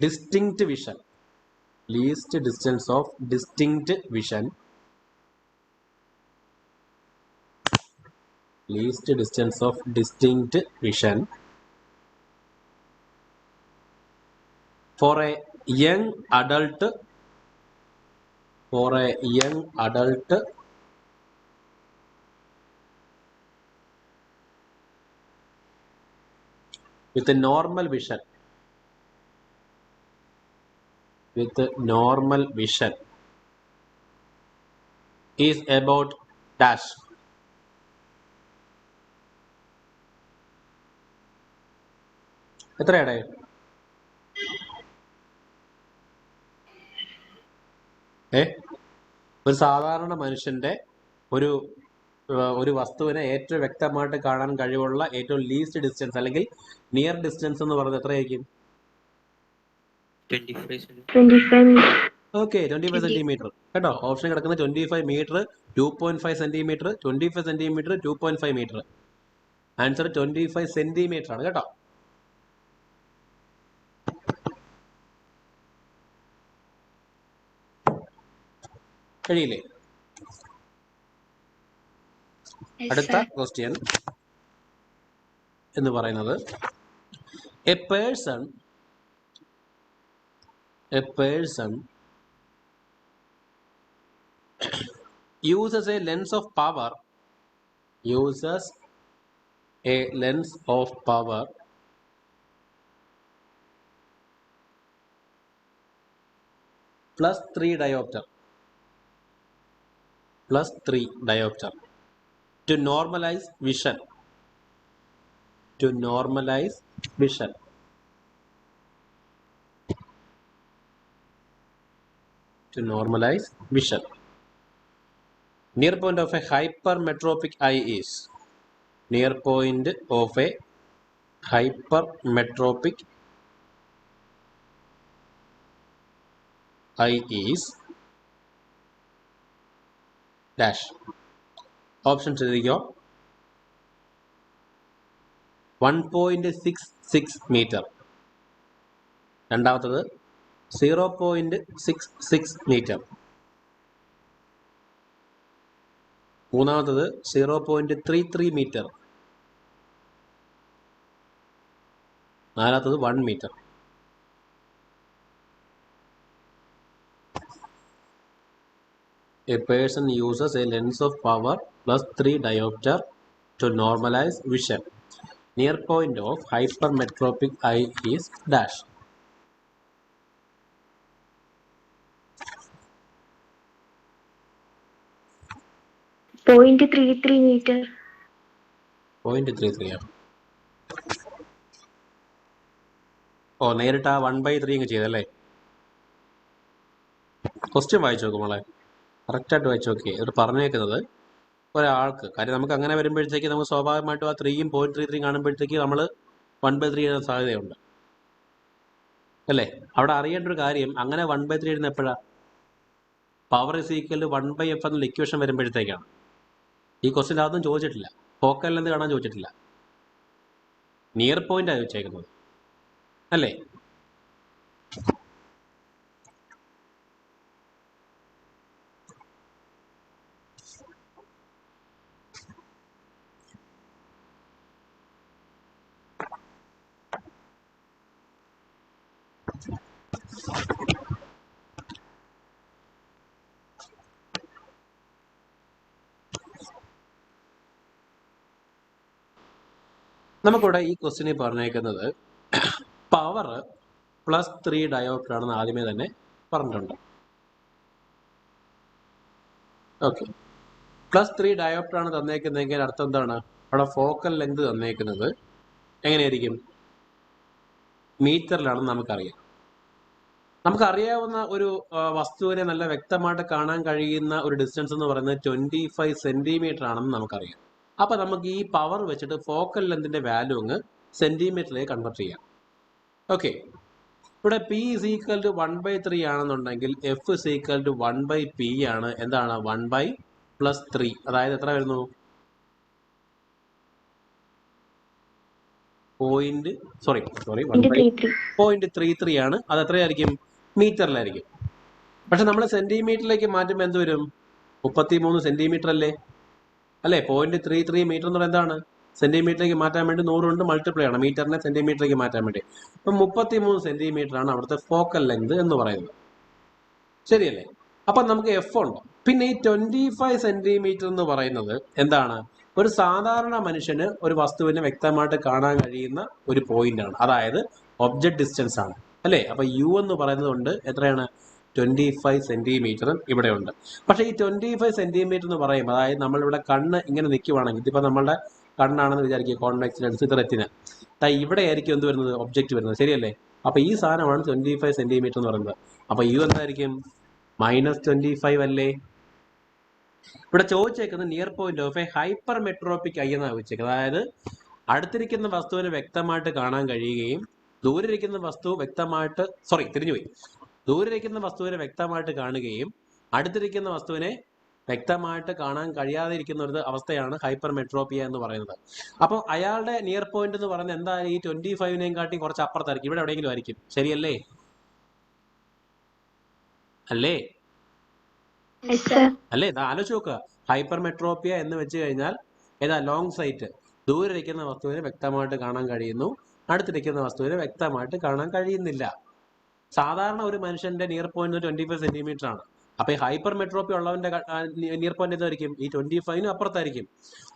distinct vision, least distance of distinct vision, least distance of distinct vision for a young adult, with a normal vision, is about dash. എത്രയാണ്? ഒരു സാധാരണ മനുഷ്യന്റെ ഒരു വസ്തുവിനെ ഏറ്റവും വ്യക്തമായിട്ട് കാണാൻ കഴിവുള്ള ഏറ്റവും ലീസ്റ്റ് ഡിസ്റ്റൻസ് അല്ലെങ്കിൽ നിയർ ഡിസ്റ്റൻസ് എന്ന് പറയുന്നത് എത്രയായിരിക്കും? 25. ഓക്കെ, 25 സെന്റിമീറ്റർ കേട്ടോ. ഓപ്ഷൻ കിടക്കുന്ന 25 metre, 2.5 centimetre, 25 centimetre, 2.5 metre. Answer 25 centimetre ആണ് കേട്ടോ. കഴിയില്ലേ? അടുത്ത ക്വസ്റ്റ്യൻ എന്ന് പറയുന്നത് a person uses a lens of power plus 3 diopter to normalize vision. Near point of a hypermetropic eye is dash. Options എഴുതിക്കോ. 1.66 metre, രണ്ടാമത്തത് 0.66 മീറ്റർ, മൂന്നാമത്തത് 0.33 മീറ്റർ, നാലാമത്തത് 1 metre. A person uses a lens of power plus 3 diopter to normalize vision. Near point of hypermetropic eye is dash. .33 meter. 0.33 ആണ്. ഓ, നേരിട്ട് ആ 1/3 അങ്ങ് ചെയ്തല്ലേ? Question വായിച്ചു നോക്കും മോളെ, കറക്റ്റായിട്ട് വായിച്ചു നോക്കിയേ. ഇത് പറഞ്ഞേക്കുന്നത് ഒരാൾക്ക്, കാര്യം നമുക്ക് അങ്ങനെ വരുമ്പോഴത്തേക്ക് നമുക്ക് സ്വാഭാവികമായിട്ടും ആ 3യും 0.33 കാണുമ്പോഴത്തേക്ക് നമ്മൾ 1/3 എഴുതാൻ സാധ്യതയുണ്ട് അല്ലേ? അവിടെ അറിയേണ്ട ഒരു കാര്യം, അങ്ങനെ 1/3 എഴുതുന്ന എപ്പോഴാണ്? Power is equal to 1/f എന്നുള്ള ഇക്വേഷൻ വരുമ്പോഴത്തേക്കാണ്. ഈ ക്വസ്റ്റ്യൻ അതൊന്നും ചോദിച്ചിട്ടില്ല, ഫോക്കൽ ലെന്ത് കാണാൻ ചോദിച്ചിട്ടില്ല, നിയർ പോയിന്റ് ആണ് ചോദിച്ചേക്കുന്നത്. അല്ലേ? നമുക്കിവിടെ ഈ ക്വസ്റ്റ്യനിൽ പറഞ്ഞേക്കുന്നത് പവർ +3 ഡയോപ്റ്റർ ആണെന്ന് ആദ്യമേ തന്നെ പറഞ്ഞിട്ടുണ്ട്. ഓക്കെ, +3 ഡയോപ്റ്റർ ആണ് തന്നേക്കുന്നതെങ്കിൽ അർത്ഥം എന്താണ്? അവിടെ ഫോക്കൽ ലെങ്ത് തന്നേക്കുന്നത് എങ്ങനെയായിരിക്കും? മീറ്ററിലാണെന്ന് നമുക്കറിയാം. നമുക്കറിയാവുന്ന ഒരു വസ്തുവിനെ നല്ല വ്യക്തമായിട്ട് കാണാൻ കഴിയുന്ന ഒരു ഡിസ്റ്റൻസ് എന്ന് പറയുന്നത് 25 സെന്റിമീറ്റർ ആണെന്ന് നമുക്കറിയാം. അപ്പൊ നമുക്ക് ഈ പവർ വെച്ചിട്ട് ഫോക്കൽ ലെന്തിന്റെ വാല്യൂ അങ്ങ് സെന്റിമീറ്ററിലേക്ക് കൺവെർട്ട് ചെയ്യാം. ഓക്കെ, ഇവിടെ P = 1/3 ആണെന്നുണ്ടെങ്കിൽ F = 1/P ആണ്. എന്താണ് 1/+3? അതായത് എത്ര വരുന്നു? 0.33 ആണ്. അത് എത്രയായിരിക്കും? മീറ്ററിലായിരിക്കും. പക്ഷെ നമ്മൾ സെന്റിമീറ്ററിലേക്ക് മാറ്റുമ്പോൾ എന്ത് വരും? 33 സെന്റിമീറ്റർ അല്ലേ? 0.33 മീറ്റർ എന്ന് പറയുന്നത് എന്താണ്? സെന്റിമീറ്ററിലേക്ക് മാറ്റാൻ വേണ്ടി 100 കൊണ്ട് മൾട്ടിപ്ലൈ ആണ്, മീറ്ററിനെ സെന്റിമീറ്ററിലേക്ക് മാറ്റാൻ വേണ്ടി. അപ്പം 33 സെന്റിമീറ്റർ ആണ് അവിടുത്തെ ഫോക്കൽ ലെങ്ത് എന്ന് പറയുന്നത്. ശരിയല്ലേ? അപ്പം നമുക്ക് എഫ് ഉണ്ട്. പിന്നെ ഈ 25 സെന്റിമീറ്റർ എന്ന് പറയുന്നത് എന്താണ്? ഒരു സാധാരണ മനുഷ്യന് ഒരു വസ്തുവിനെ വ്യക്തമായിട്ട് കാണാൻ കഴിയുന്ന ഒരു പോയിന്റ് ആണ്, അതായത് ഒബ്ജക്ട് ഡിസ്റ്റൻസ് ആണ്, അല്ലേ? അപ്പൊ യു എന്ന് പറയുന്നത് കൊണ്ട് എത്രയാണ്? 25 സെന്റിമീറ്റർ ഇവിടെ ഉണ്ട്. പക്ഷെ ഈ 25 സെന്റിമീറ്റർ എന്ന് പറയുമ്പോൾ, അതായത് നമ്മളിവിടെ കണ്ണ് ഇങ്ങനെ നിൽക്കുവാണെങ്കിൽ, ഇതിപ്പോ നമ്മളുടെ കണ്ണാണെന്ന് വിചാരിക്കുക, കോൺവെക്സ് ലെൻസ്, ഇത് റെറ്റിന, ഇവിടെ ആയിരിക്കും എന്ത് വരുന്നത്? ഒബ്ജക്റ്റ് വരുന്നത്, ശരിയല്ലേ? അപ്പൊ ഈ സാധനമാണ് 25 സെന്റിമീറ്റർ എന്ന് പറയുന്നത്. അപ്പൊ യു എന്തായിരിക്കും? -25 അല്ലേ? ഇവിടെ ചോദിച്ചേക്കുന്നത് near point of a hypermetropic eye എന്നാണ് ചോദിച്ചേക്കുന്നത്. അതായത് അടുത്തിരിക്കുന്ന വസ്തുവിനെ വ്യക്തമായിട്ട് കാണാൻ കഴിയുകയും ദൂരിരിക്കുന്ന വസ്തു വ്യക്തമായിട്ട് ദൂരിരിക്കുന്ന വസ്തുവിനെ വ്യക്തമായിട്ട് കാണുകയും അടുത്തിരിക്കുന്ന വസ്തുവിനെ വ്യക്തമായിട്ട് കാണാൻ കഴിയാതെ ഇരിക്കുന്ന ഒരു അവസ്ഥയാണ് ഹൈപ്പർ മെട്രോപ്പിയ എന്ന് പറയുന്നത്. അപ്പോൾ അയാളുടെ നിയർ പോയിന്റ് എന്ന് പറയുന്നത് എന്തായാലും ഈ 25നെയും കാട്ടി കുറച്ച് അപ്പുറത്തായിരിക്കും, ഇവിടെ എവിടെയെങ്കിലും ആയിരിക്കും. ശരിയല്ലേ? അല്ലേ? ഇത് ആലോചിച്ച് നോക്കുക. ഹൈപ്പർ മെട്രോപ്പിയ എന്ന് വെച്ച് കഴിഞ്ഞാൽ ഏതാ? Long site. ദൂരെ ഇരിക്കുന്ന വസ്തുവിനെ വ്യക്തമായിട്ട് കാണാൻ കഴിയുന്നു, അടുത്തിരിക്കുന്ന വസ്തുവിനെ വ്യക്തമായിട്ട് കാണാൻ കഴിയുന്നില്ല. സാധാരണ ഒരു മനുഷ്യന്റെ നിയർ പോയിന്റ് 25 സെന്റിമീറ്റർ ആണ്. അപ്പൊ ഈ ഹൈപ്പർ മെട്രോപ്പി ഉള്ളവന്റെ നിയർ പോയിന്റ് എന്തായിരിക്കും? ഈ 25നും അപ്പുറത്തായിരിക്കും.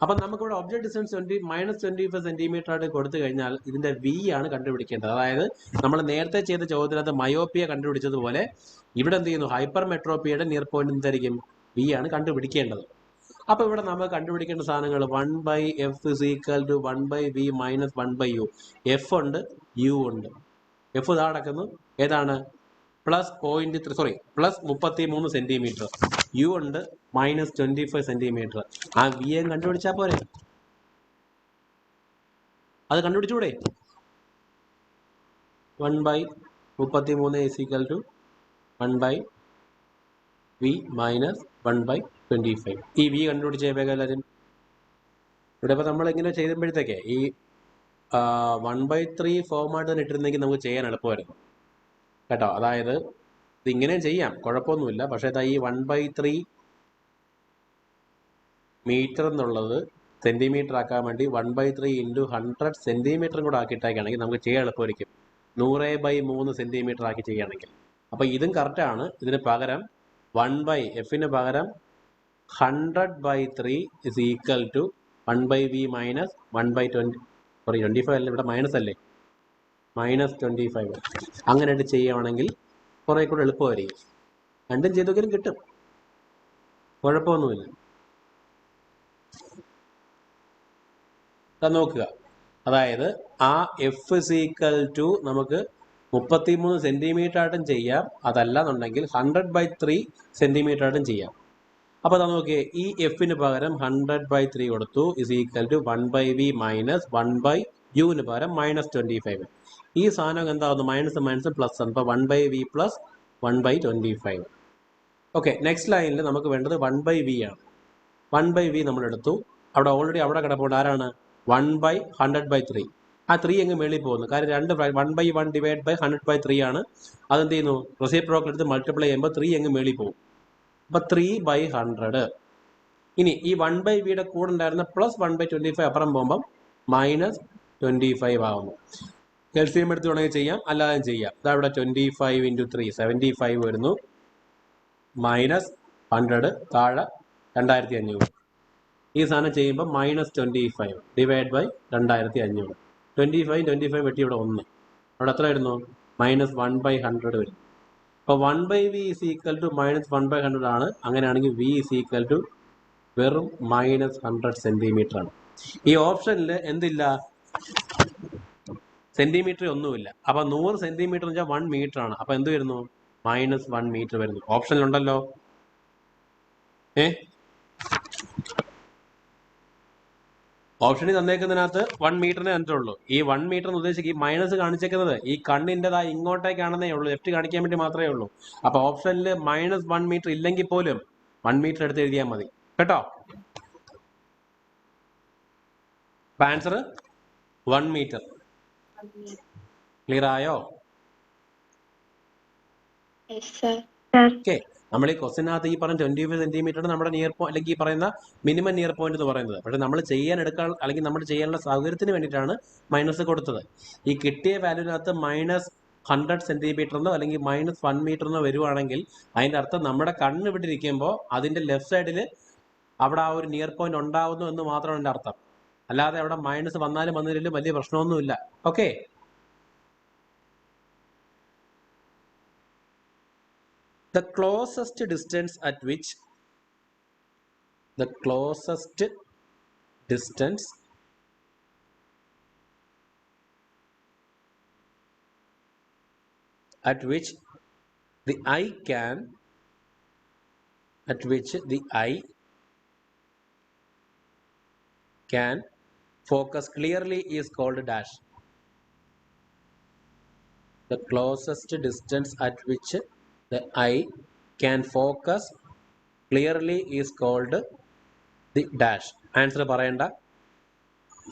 അപ്പൊ നമുക്കിവിടെ ഒബ്ജക്ട് ഡിസ്റ്റൻസ് -25 സെന്റിമീറ്റർ ആയിട്ട് കൊടുത്തു കഴിഞ്ഞാൽ ഇതിന്റെ വി ആണ് കണ്ടുപിടിക്കേണ്ടത്. അതായത് നമ്മൾ നേരത്തെ ചെയ്ത ചോദ്യത്തിനകത്ത് മയോപ്പിയ കണ്ടുപിടിച്ചതുപോലെ ഇവിടെ എന്ത് ചെയ്യുന്നു? ഹൈപ്പർ മെട്രോപ്പിയുടെ നിയർ പോയിന്റ് എന്തായിരിക്കും? വി ആണ് കണ്ടുപിടിക്കേണ്ടത്. അപ്പൊ ഇവിടെ നമ്മൾ കണ്ടുപിടിക്കേണ്ട സാധനങ്ങൾ 1/f = 1/v - 1/u. എഫ് ഉണ്ട്, യു ഉണ്ട്. എഫ് ഇതാ കിടക്കുന്നു, ഏതാണ്? +33 സെന്റിമീറ്റർ. യു ഉണ്ട് -25 സെന്റിമീറ്റർ. ആ വി എം കണ്ടുപിടിച്ചാൽ പോരെ? അത് കണ്ടുപിടിച്ചൂടെ? 1/33 = 1/v - 1/25. ഈ വി കണ്ടുപിടിച്ചേ വേഗം എല്ലാവരും. ഇവിടെ ഇപ്പൊ നമ്മൾ ഇങ്ങനെ ചെയ്യുമ്പോഴത്തേക്ക് ഈ 1/3 ഫോമായിട്ട് തന്നെ ഇട്ടിരുന്നെങ്കിൽ നമുക്ക് ചെയ്യാൻ എളുപ്പമായിരുന്നു കേട്ടോ. അതായത് ഇതിങ്ങനെയും ചെയ്യാം, കുഴപ്പമൊന്നുമില്ല. പക്ഷേ ഈ 1/3 മീറ്റർ എന്നുള്ളത് സെന്റിമീറ്റർ ആക്കാൻ വേണ്ടി 1/3 × 100 സെന്റിമീറ്ററും കൂടെ ആക്കിയിട്ടേക്കാണെങ്കിൽ നമുക്ക് ചെയ്യാൻ എളുപ്പമായിരിക്കും. 100/3 സെന്റിമീറ്റർ ആക്കി ചെയ്യുകയാണെങ്കിൽ. അപ്പൊ ഇതും കറക്റ്റാണ്. ഇതിന് പകരം എഫിന് പകരം 100/3 = 1/v - 1/25 അല്ല, ഇവിടെ മൈനസ് അല്ലേ, -25. അങ്ങനെയായിട്ട് ചെയ്യുകയാണെങ്കിൽ കുറെ കൂടെ എളുപ്പമായിരിക്കും. രണ്ടും ചെയ്ത് നോക്കിയാലും കിട്ടും, കുഴപ്പമൊന്നുമില്ല. നോക്കുക, അതായത് ആ എഫ് = നമുക്ക് 33 സെന്റിമീറ്റർ ആയിട്ടും ചെയ്യാം, അതല്ല എന്നുണ്ടെങ്കിൽ 100/3 സെന്റിമീറ്റർ ആയിട്ടും ചെയ്യാം. അപ്പൊ നോക്കിയേ, ഈ എഫിന് പകരം 100/3 കൊടുത്തു = 1/v - 1/u പകരം -25. ഈ സാധനം എന്താവുന്നു? മൈനസ് മൈനസ് പ്ലസ് ആണ്. അപ്പൊ 1/v + 1/25. ഓക്കെ, നെക്സ്റ്റ് ലൈനിൽ നമുക്ക് വേണ്ടത് 1/v ആണ്. 1/v നമ്മൾ എടുത്തു. അവിടെ ഓൾറെഡി അവിടെ കിടപ്പുണ്ട്. ആരാണ്? 1/100/3. ആ 3 അങ്ങ് മേളിൽ പോകുന്നു. കാര്യം 1/1 ഡിവൈഡ് ബൈ 100/3 ആണ്. അതെന്ത് ചെയ്യുന്നു? റെസിപ്രോക്കൽ എടുത്ത് മൾട്ടിപ്ലൈ ചെയ്യുമ്പോൾ 3 അങ്ങ് മേളിൽ പോകും. അപ്പൊ 3/100. ഇനി ഈ 1/v കൂടെ ഉണ്ടായിരുന്ന പ്ലസ് 1/25 അപ്പുറം പോകുമ്പോൾ -25 ആവുന്നു. എൽസിഎം എടുത്ത് വേണമെങ്കിൽ ചെയ്യാം, അല്ലാതെ ചെയ്യാം. ഇതാ ഇവിടെ 25 × 3 75 വരുന്നു. -100 താഴെ 2500. ഈ സാധനം ചെയ്യുമ്പോൾ -25 ഡിവൈഡ് ബൈ 2500. 25 വെട്ടി ഇവിടെ 1. അവിടെ എത്ര വരുന്നു? -1/100 വരും. അപ്പോൾ 1/v = -1/100 ആണ്. അങ്ങനെയാണെങ്കിൽ v = വെറും -100 സെന്റിമീറ്റർ ആണ്. ഈ ഓപ്ഷനിൽ എന്തില്ല? സെന്റിമീറ്റർ ഒന്നുമില്ല. അപ്പൊ 100 സെന്റിമീറ്റർ എന്ന് വെച്ചാൽ 1 മീറ്റർ ആണ്. അപ്പൊ എന്ത് വരുന്നു? -1 മീറ്റർ വരുന്നു. ഓപ്ഷനിലുണ്ടല്ലോ. ഓപ്ഷനിൽ തന്നേക്കുന്നതിനകത്ത് 1 മീറ്ററിനെ തന്നിട്ടുള്ളൂ. ഈ 1 മീറ്റർ എന്ന് ഉദ്ദേശിക്കുക ഈ മൈനസ് കാണിച്ചേക്കുന്നത് ഈ കണ്ണിൻ്റെതാ ഇങ്ങോട്ടേക്കാണെന്നേ ഉള്ളൂ, ലെഫ്റ്റ് കാണിക്കാൻ വേണ്ടി മാത്രമേ ഉള്ളൂ. അപ്പൊ ഓപ്ഷനിൽ -1 മീറ്റർ ഇല്ലെങ്കിൽ പോലും 1 മീറ്റർ എടുത്ത് എഴുതിയാൽ മതി കേട്ടോ. Answer 1 metre. ക്ലിയർ ആയോ? ഓക്കെ. നമ്മൾ ഈ ക്വസ്റ്റിനകത്ത് ഈ പറഞ്ഞ 25 സെന്റിമീറ്റർ നമ്മുടെ നിയർ പോയിന്റ് അല്ലെങ്കിൽ ഈ പറയുന്ന മിനിമം നിയർ പോയിന്റ് എന്ന് പറയുന്നത്. പക്ഷെ നമ്മൾ ചെയ്യാൻ അല്ലെങ്കിൽ നമ്മൾ ചെയ്യാനുള്ള സൗകര്യത്തിന് വേണ്ടിയിട്ടാണ് മൈനസ് കൊടുത്തത്. ഈ കിട്ടിയ വാല്യൂവിനകത്ത് -100 സെന്റിമീറ്റർ എന്നോ അല്ലെങ്കിൽ -1 മീറ്റർ എന്നോ വരുവാണെങ്കിൽ അതിന്റെ അർത്ഥം നമ്മുടെ കണ്ണ് ഇവിടെ ഇരിക്കുമ്പോൾ അതിന്റെ ലെഫ്റ്റ് സൈഡിൽ അവിടെ ആ ഒരു നിയർ പോയിന്റ് ഉണ്ടാവുന്നു എന്ന് മാത്രമാണ് എൻ്റെ അർത്ഥം. അല്ലാതെ അവിടെ മൈനസ് വന്നാലും വന്നില്ലെങ്കിലും വലിയ പ്രശ്നമൊന്നുമില്ല. Okay. The closest distance at which the eye can focus clearly is called dash. The closest distance at which the eye can focus clearly is called the dash. Answer പറയണ്ട,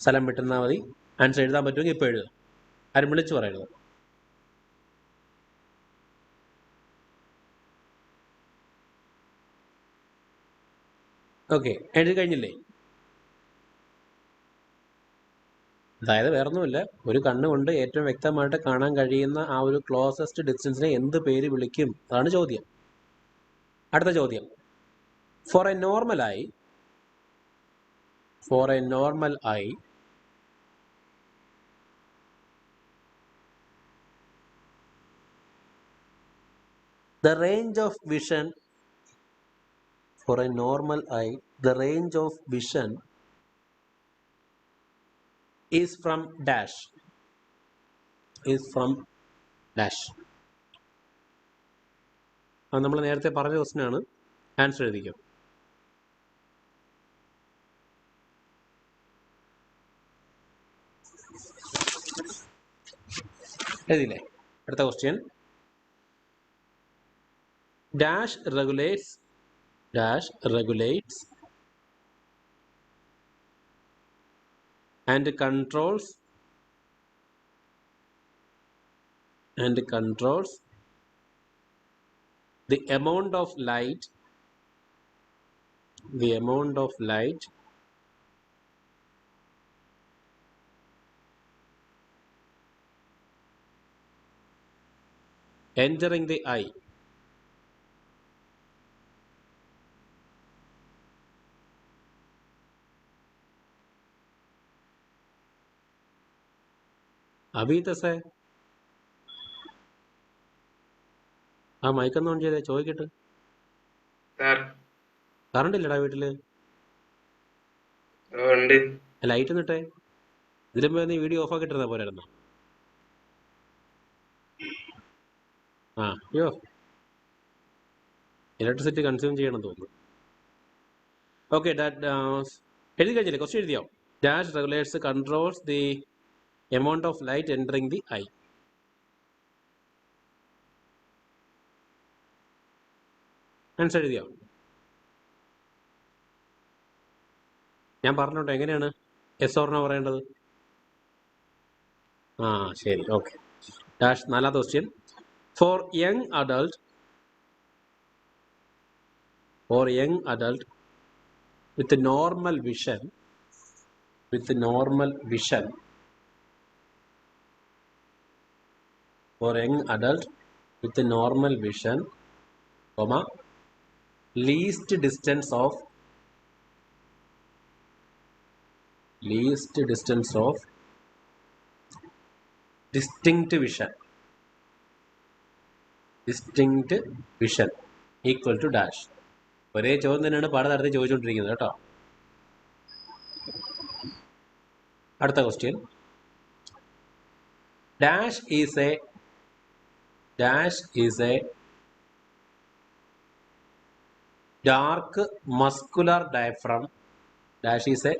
സ്ഥലം വിട്ടുന്നാൽ മതി. ആൻസർ എഴുതാൻ പറ്റുമെങ്കിൽ ഇപ്പോൾ എഴുതുക. ആരും വിളിച്ചു പറയരുത്. ഓക്കെ, എഴുതി കഴിഞ്ഞില്ലേ? അതായത് വേറൊന്നുമില്ല, ഒരു കണ്ണുകൊണ്ട് ഏറ്റവും വ്യക്തമായിട്ട് കാണാൻ കഴിയുന്ന ആ ഒരു ക്ലോസസ്റ്റ് ഡിസ്റ്റൻസിനെ എന്ത് പേര് വിളിക്കും? അതാണ് ചോദ്യം. അടുത്ത ചോദ്യം. For a normal eye the range of vision is from dash. അത് നമ്മൾ നേരത്തെ പറഞ്ഞ ക്വസ്റ്റ്യൻ ആണ്. ആൻസർ എഴുതിക്കോ. എഴുതില്ലേ? അടുത്ത question. dash regulates and controls the amount of light entering the eye. അഭി തസേ ആ മൈക്കൊന്ന് ഓൺ ചെയ്തേ, ചോദിക്കട്ടെ. കറണ്ട് ഇല്ലടാ വീട്ടില്? ലൈറ്റ് നിട്ടേ. ഇതിലും നീ വീഡിയോ ഓഫ് ആക്കിട്ടിരുന്ന പോരായിരുന്നോ? അയ്യോ, ഇലക്ട്രിസിറ്റി കൺസ്യൂം ചെയ്യണം തോന്നുന്നു. ഓക്കെ, എഴുതി കഴിഞ്ഞില്ലേ? ക്വസ്റ്റ്യൻ എഴുതിയോ? Dash regulates controls the amount of light entering the eye. Answer എഴുതിയോ? ഞാൻ പറഞ്ഞോട്ടെ എങ്ങനെയാണ് എസ് ഓർ നോ പറയേണ്ടത്? ആ ശരി, ഓക്കെ. ഡാഷ്. നാലാമത്തെ question. Four young adult with normal vision for young adult with normal vision, comma, least distance of distinct vision equal to dash. ഒരേ ചോദ്യം തന്നെയാണ് പാഠ നടത്തി ചോദിച്ചുകൊണ്ടിരിക്കുന്നത് കേട്ടോ. അടുത്ത question. Dash is A dark muscular diaphragm. Dash is a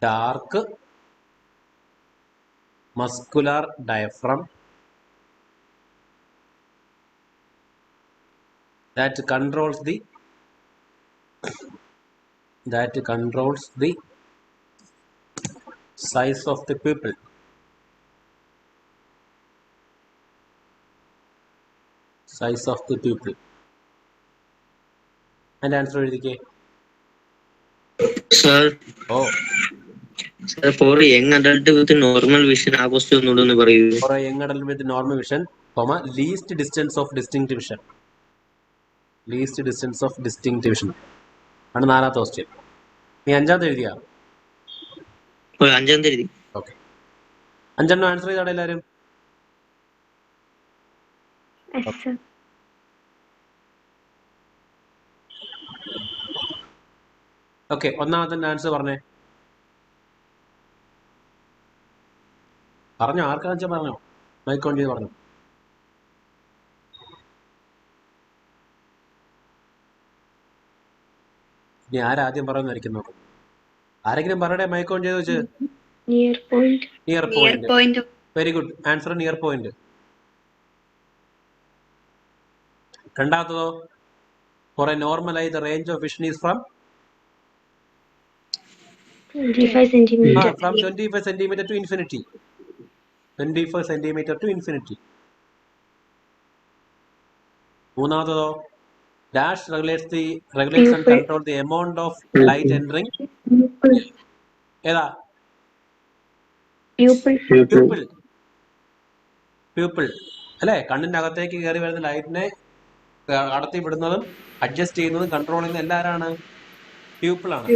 dark muscular diaphragm that controls the size of the pupil. And answer എഴുതിക്കേ. Sir, Oh, for a young adult with normal vision, ആ question ഒന്നുകൂടെ പറയൂ. for a young adult with normal vision, comma, least distance of distinct vision. ആണ് നാലാമത്തെ question. നീ അഞ്ചാമത്തെ എഴുതിയാ? അഞ്ചാമത്തെ എഴുതി. Okay. അഞ്ചെണ്ണം ആൻസർ ചെയ്തോടെ എല്ലാവരും? ഓക്കെ. ഒന്നാമത്തെ ആൻസർ പറഞ്ഞോ. ആർക്കാന്ന് വെച്ചാൽ പറഞ്ഞോ. മൈക്ക് ഓൺ ചെയ്ത് പറഞ്ഞു. ഇനി ആരാദ്യം പറയുന്നതായിരിക്കും നോക്കും. ആരെങ്കിലും പറയട്ടെ, മൈക്ക് ഓൺ ചെയ്ത് വെച്ച്. Near point. Very good. Answer near point. രണ്ടാമത്തതോ? For a normal eye the range of vision is from 25 centimeter. From 25 centimeter to infinity. 25 centimeter to infinity. മൂന്നാമതോ? Dash regulates and control the amount of light entering. ഏതാ? Pupil. അല്ലേ? കണ്ണിന്റെ അകത്തേക്ക് കയറി വരുന്ന ലൈറ്റിനെ കടത്തി വിടുന്നതും adjust ചെയ്യുന്നതും control ചെയ്യുന്നതും എല്ലാവരാണ്? പ്യൂപ്പിളാണ്.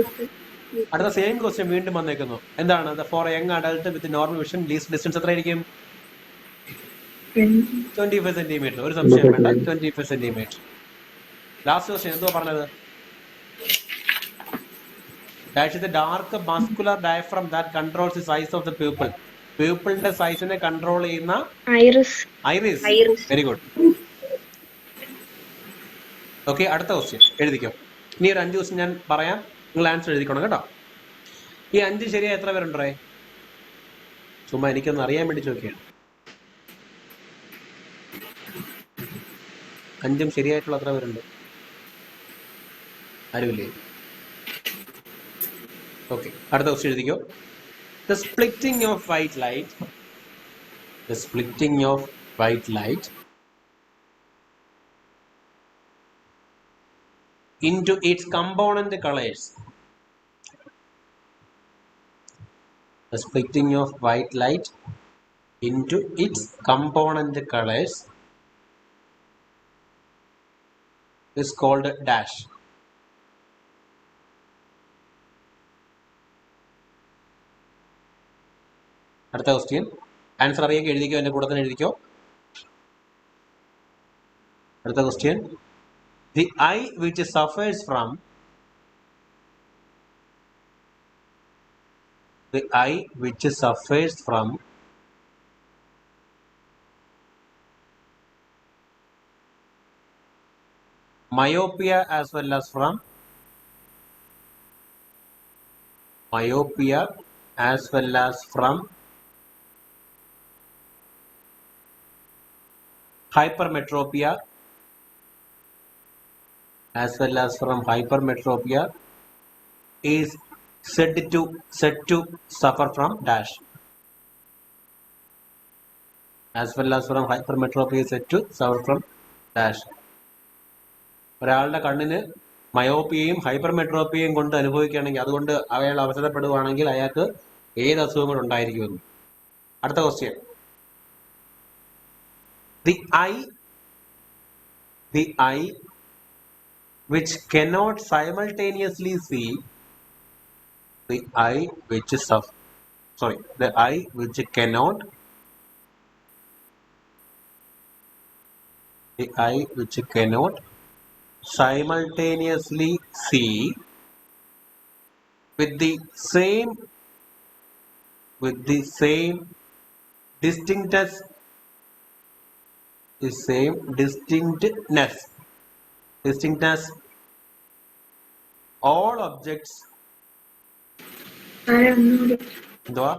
അടുത്ത സെയിം ക്വസ്റ്റ്യൻ വീണ്ടും വന്നേക്കുന്നു. എന്താണ്? Four young adult with normal vision least distance എത്രയായിരിക്കും? 25 സെന്റിമീറ്റർ. ഒരു സംശയം വേണ്ട, 25 സെന്റിമീറ്റർ. ലാസ്റ്റ് ക്വസ്റ്റ്യൻ എന്തോ പറഞ്ഞത്? Dash is the dark muscular diaphragm that controls the size of the pupil. പ്യൂപ്പിളിന്റെ സൈസിനെ കൺട്രോൾ ചെയ്യുന്ന ഐറിസ്. Very good. ഓക്കെ. അടുത്ത ക്വസ്റ്റ്യൻ എഴുതിക്കോ. ഇനി ഒരു 5 ക്വസ്റ്റ്യൻ ഞാൻ പറയാം, നിങ്ങൾ ആൻസർ എഴുതിക്കണം കേട്ടോ. ഈ 5 ശരിയായ എത്ര പേരുണ്ടേ? ചുമ്മാ എനിക്കൊന്ന് അറിയാൻ വേണ്ടി ചോദിക്കുകയാണ്. 5 ശരിയായിട്ടുള്ള എത്ര പേരുണ്ട്? ആരുമില്ലേ? ഓക്കെ. അടുത്ത ക്വസ്റ്റ്യൻ എഴുതിക്കോ. The splitting of white light into its component colors. The splitting of white light into its component colors is called dash. അടുത്ത ക്വസ്റ്റ്യൻ ആൻസർ അറിയാൻ എഴുതിക്കോ, എൻ്റെ കൂടെ തന്നെ എഴുതിക്കോ. അടുത്ത question. The eye which suffers from myopia as well as from hypermetropia is said to suffer from dash. As well as from hypermetropia said to suffer from dash. ഒരാളുടെ കണ്ണിന് മയോപ്പിയയും ഹൈപ്പർമെട്രോപ്പിയയും കൊണ്ട് അനുഭവിക്കുകയാണെങ്കിൽ, അതുകൊണ്ട് അയാൾ അവസരപ്പെടുകയാണെങ്കിൽ അയാൾക്ക് ഏത് അസുഖങ്ങൾ ഉണ്ടായിരിക്കുമെന്ന്. അടുത്ത question. The eye which cannot simultaneously see, the eye which cannot simultaneously see with the same distinctness all objects. എന്തുവാ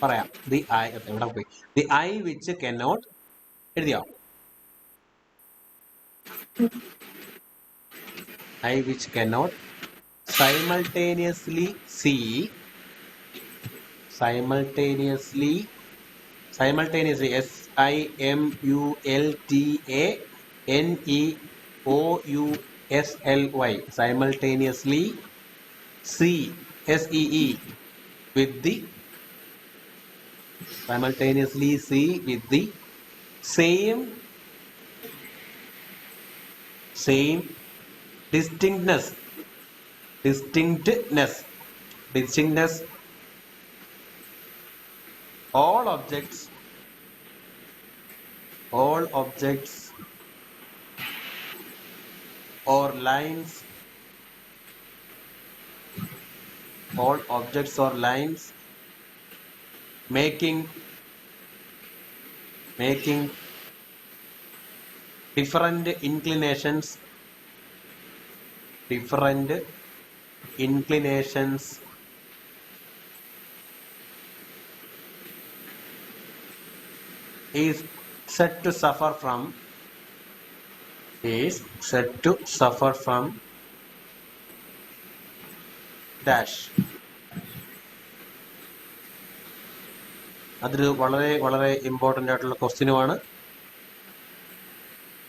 പറയാം. The eye എവിടെ പോയി? The eye which cannot എഴുതിയോ? Eye which cannot simultaneously see simultaneously simultaneously simultaneously see with the same distinctness all objects or lines making different inclinations is said to suffer from dash. അതൊരു വളരെ വളരെ important ആയിട്ടുള്ള ക്വസ്റ്റ്യനുമാണ്.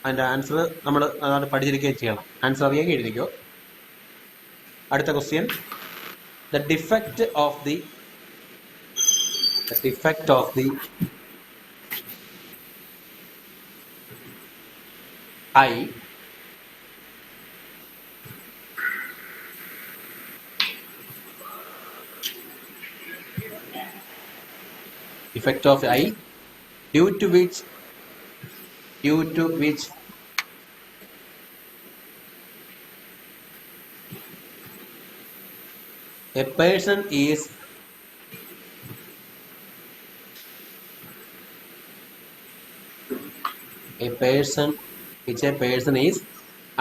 അതിൻ്റെ answer നമ്മൾ അതാണ് പഠിച്ചിരിക്കുകയും ചെയ്യണം. Answer അറിയാമെങ്കിൽ എഴുതിക്കോ. അടുത്ത question. The defect of the eye due to which a person is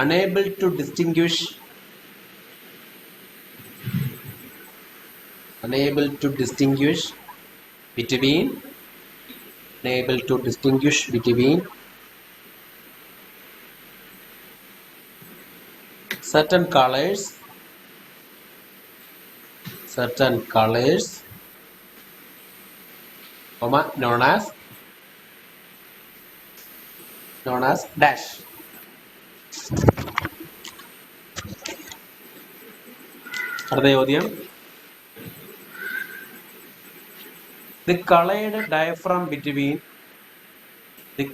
unable to distinguish between certain colors known as dash. അടുത്ത ചോദ്യം. The colored diaphragm between the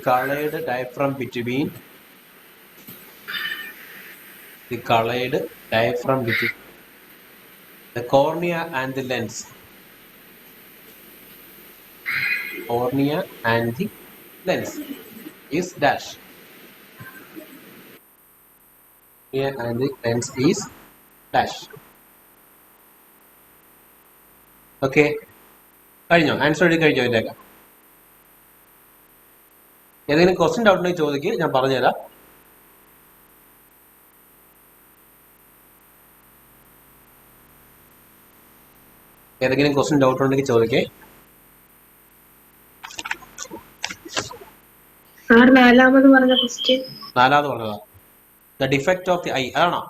cornea and the lens. Is dash. Cornea and the lens is dash. Okay. കഴിഞ്ഞോ? Answer എഴുതി കഴിഞ്ഞോ? ഇതിൻ്റെയൊക്കെ ഏതെങ്കിലും question doubt ഉണ്ടെങ്കിൽ ചോദിക്കുക, ഞാൻ പറഞ്ഞുതരാം. ഏതെങ്കിലും ക്വസ്റ്റ്യൻ ഡൗട്ട് ഉണ്ടെങ്കിൽ ചോദിക്കേ. നാലാമത് പറഞ്ഞതാ. The defect of the I, അതാണോ?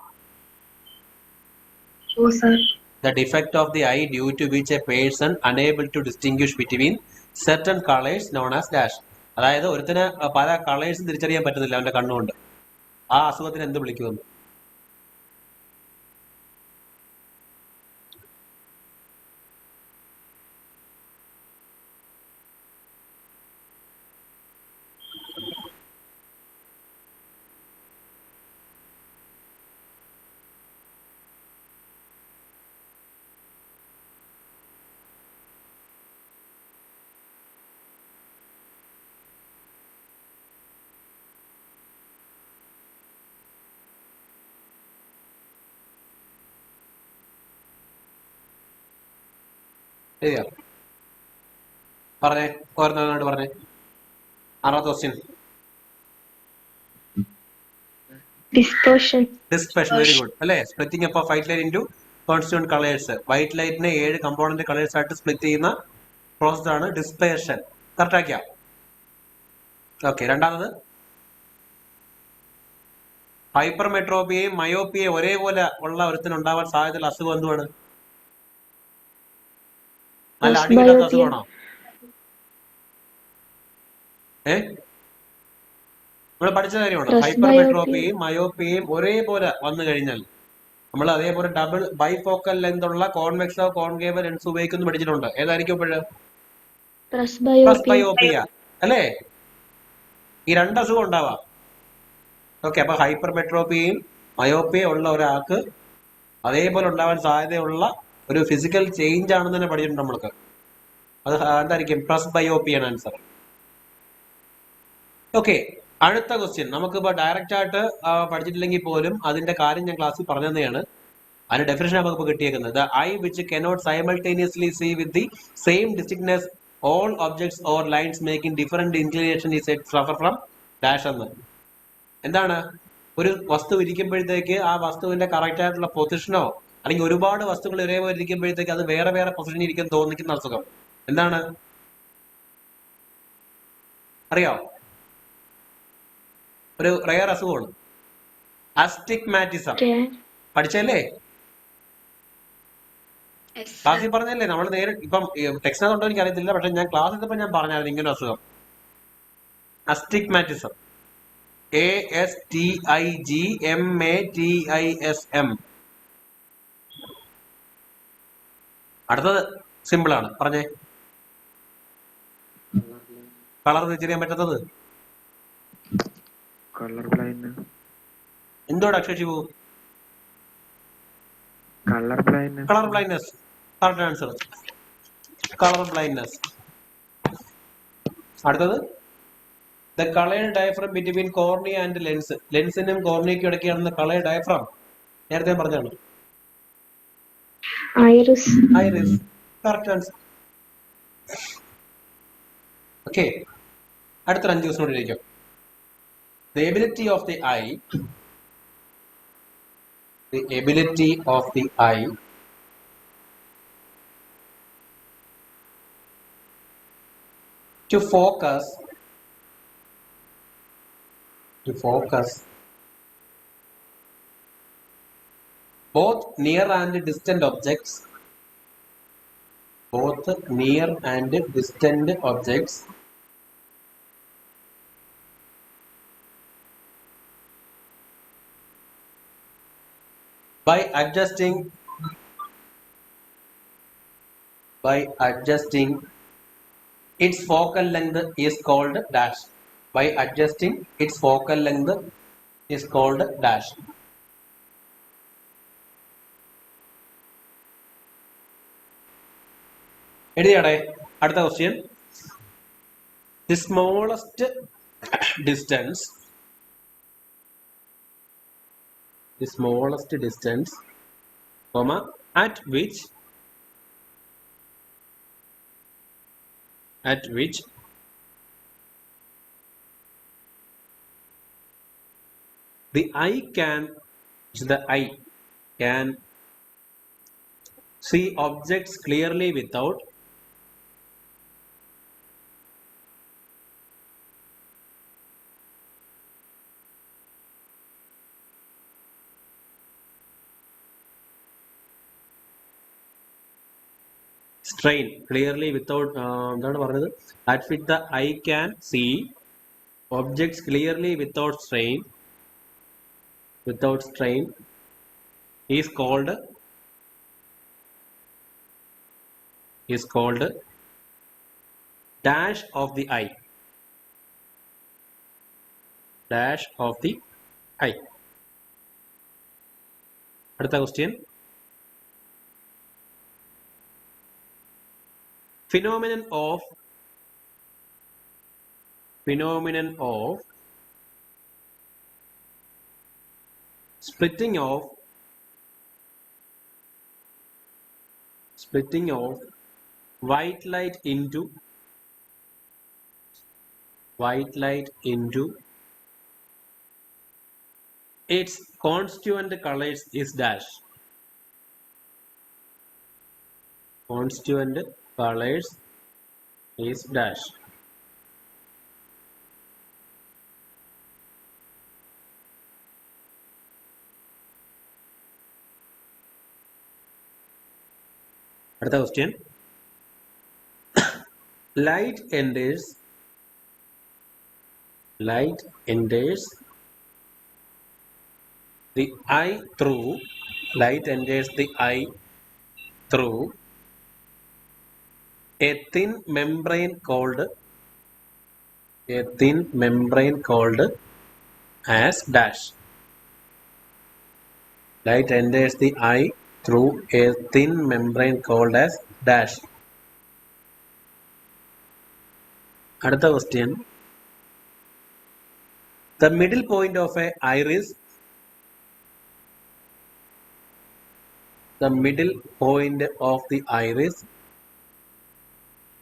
the defect of the eye due to which a person unable to distinguish between certain colors known as dash. അതായത് ഒരുത്തിന് പല കളേഴ്സും തിരിച്ചറിയാൻ പറ്റുന്നില്ല അവന്റെ കണ്ണുകൊണ്ട്. ആ അസുഖത്തിന് എന്ത് വിളിക്കുമെന്ന്? ശരിയാ, പറഞ്ഞേ, ഓരോന്നോട് പറഞ്ഞേ. 6ാമത്തെ question. Dispersion. Dispersion, very good അല്ലേ. Splitting up of white light into constituent colours. White ലൈറ്റിനെ 7 കമ്പോണന്റ് കളേഴ്സ് ആയിട്ട് സ്പ്ലിറ്റ് ചെയ്യുന്ന പ്രോസസ് ആണ് ഡിസ്പേർഷൻ. കറക്റ്റ് ആക്കിയാ? ഓക്കെ. രണ്ടാമത്, ഹൈപ്പർമെട്രോപ്പിയെയും മയോപ്പിയെയും ഒരേപോലെ ഉള്ള ഒരുത്തിനുണ്ടാവാൻ സാധ്യതയുള്ള അസുഖം എന്തുവാണ്? നല്ല അടികിട്ടാത്ത അസുഖമാണോ? നമ്മൾ പഠിച്ച കാര്യമാണ്. ഹൈപ്പർമെട്രോപ്പിയെയും മയോപ്പിയെയും ഒരേപോലെ വന്നു കഴിഞ്ഞാൽ നമ്മൾ അതേപോലെ ഡബിൾ ബൈഫോക്കൽ ലെങ്ത് ഉള്ള കോൺവെക്സോ കോൺകേവ് ലെൻസ് ഉപയോഗിക്കുന്നു പഠിച്ചിട്ടുണ്ട്. ഏതായിരിക്കും ഇപ്പോഴ്? പ്രസ്ബയോപ്പിയ അല്ലേ? ഈ 2 അസുഖം ഉണ്ടാവാം. ഓക്കെ. അപ്പൊ ഹൈപ്പർമെട്രോപ്പിയയും മയോപ്പിയയും ഉള്ള ഒരാൾക്ക് അതേപോലെ ഉണ്ടാവാൻ സാധ്യതയുള്ള ഒരു ഫിസിക്കൽ ചേഞ്ച് ആണെന്ന് തന്നെ പഠിച്ചിട്ടുണ്ട് നമ്മൾക്ക്. അത് എന്തായിരിക്കും? പ്രസ്ബയോപ്പിയാണ് ആൻസർ. ഓക്കെ. അടുത്ത ക്വസ്റ്റ്യൻ നമുക്കിപ്പോ ഡയറക്റ്റ് ആയിട്ട് പഠിച്ചിട്ടില്ലെങ്കിൽ പോലും അതിന്റെ കാര്യം ഞാൻ ക്ലാസ്സിൽ പറഞ്ഞു തന്നെയാണ്. അതിന്റെ ഡെഫിനേഷൻ നമുക്ക് കിട്ടിയേക്കുന്നത് the eye which cannot simultaneously see with the same distinctness all objects or lines making different inclination is suffer from dash എന്ന്. എന്താണ്? ഒരു വസ്തു ഇരിക്കുമ്പോഴത്തേക്ക് ആ വസ്തുവിന്റെ കറക്റ്റ് ആയിട്ടുള്ള പൊസിഷനോ അല്ലെങ്കിൽ ഒരുപാട് വസ്തുക്കൾ ഒരേപോലെ ഇരിക്കുമ്പോഴത്തേക്ക് അത് വേറെ വേറെ പൊസിഷനിൽ ഇരിക്കാൻ തോന്നിക്കുന്ന അസുഖം എന്താണ്? അറിയോ? ഒരു റെയർ അസുഖമാണ് അസ്റ്റിഗ്മാറ്റിസം. പഠിച്ചല്ലേ? ക്ലാസ്സിൽ പറഞ്ഞല്ലേ? നമ്മൾ നേരെ ഇപ്പം ടെക്സ്റ്റിനകത്തുണ്ടോ എനിക്ക് അറിയത്തില്ല, പക്ഷെ ഞാൻ ക്ലാസ് എടുത്തപ്പോ ഞാൻ പറഞ്ഞായിരുന്നു ഇങ്ങനെ അസുഖം അസ്റ്റിഗ്മാറ്റിസം. ASTIGMATISM. അടുത്തത് സിമ്പിൾ ആണ്, പറഞ്ഞേ. കളർ തിരിച്ചറിയാൻ പറ്റാത്തത് എന്തോട് അക്ഷഷിവു? Colour blindness. Correct answer, colour blindness. അടുത്തത് the colour diaphragm between cornea and lens. ലെൻസിനും കോർണിയയ്ക്കും ഇടയ്ക്കാണെന്ന് കളർ ഡയഫ്രം നേരത്തെ പറഞ്ഞാണ്. ഐറിസ്. Correct answer. ഓക്കെ. അടുത്ത 5 ദിവസം കൂടി ഇരിക്കും. The ability of the eye to focus both near and distant objects by adjusting its focal length is called dash. By adjusting its focal length is called dash. എഴുതിയാടെ. അടുത്ത question. The smallest distance comma at which the eye can see objects clearly without strain clearly without എന്താണ് പറഞ്ഞത് at which the eye can see objects clearly without strain is called dash of the eye. Dash of the eye. അടുത്ത question. Phenomenon of splitting of white light into its constituent colors is dash. Constituent colors is dash. അടുത്ത question. Light enters the eye through a thin membrane called as dash. Light enters the eye through a thin membrane called as dash. അടുത്ത question. The middle point of a iris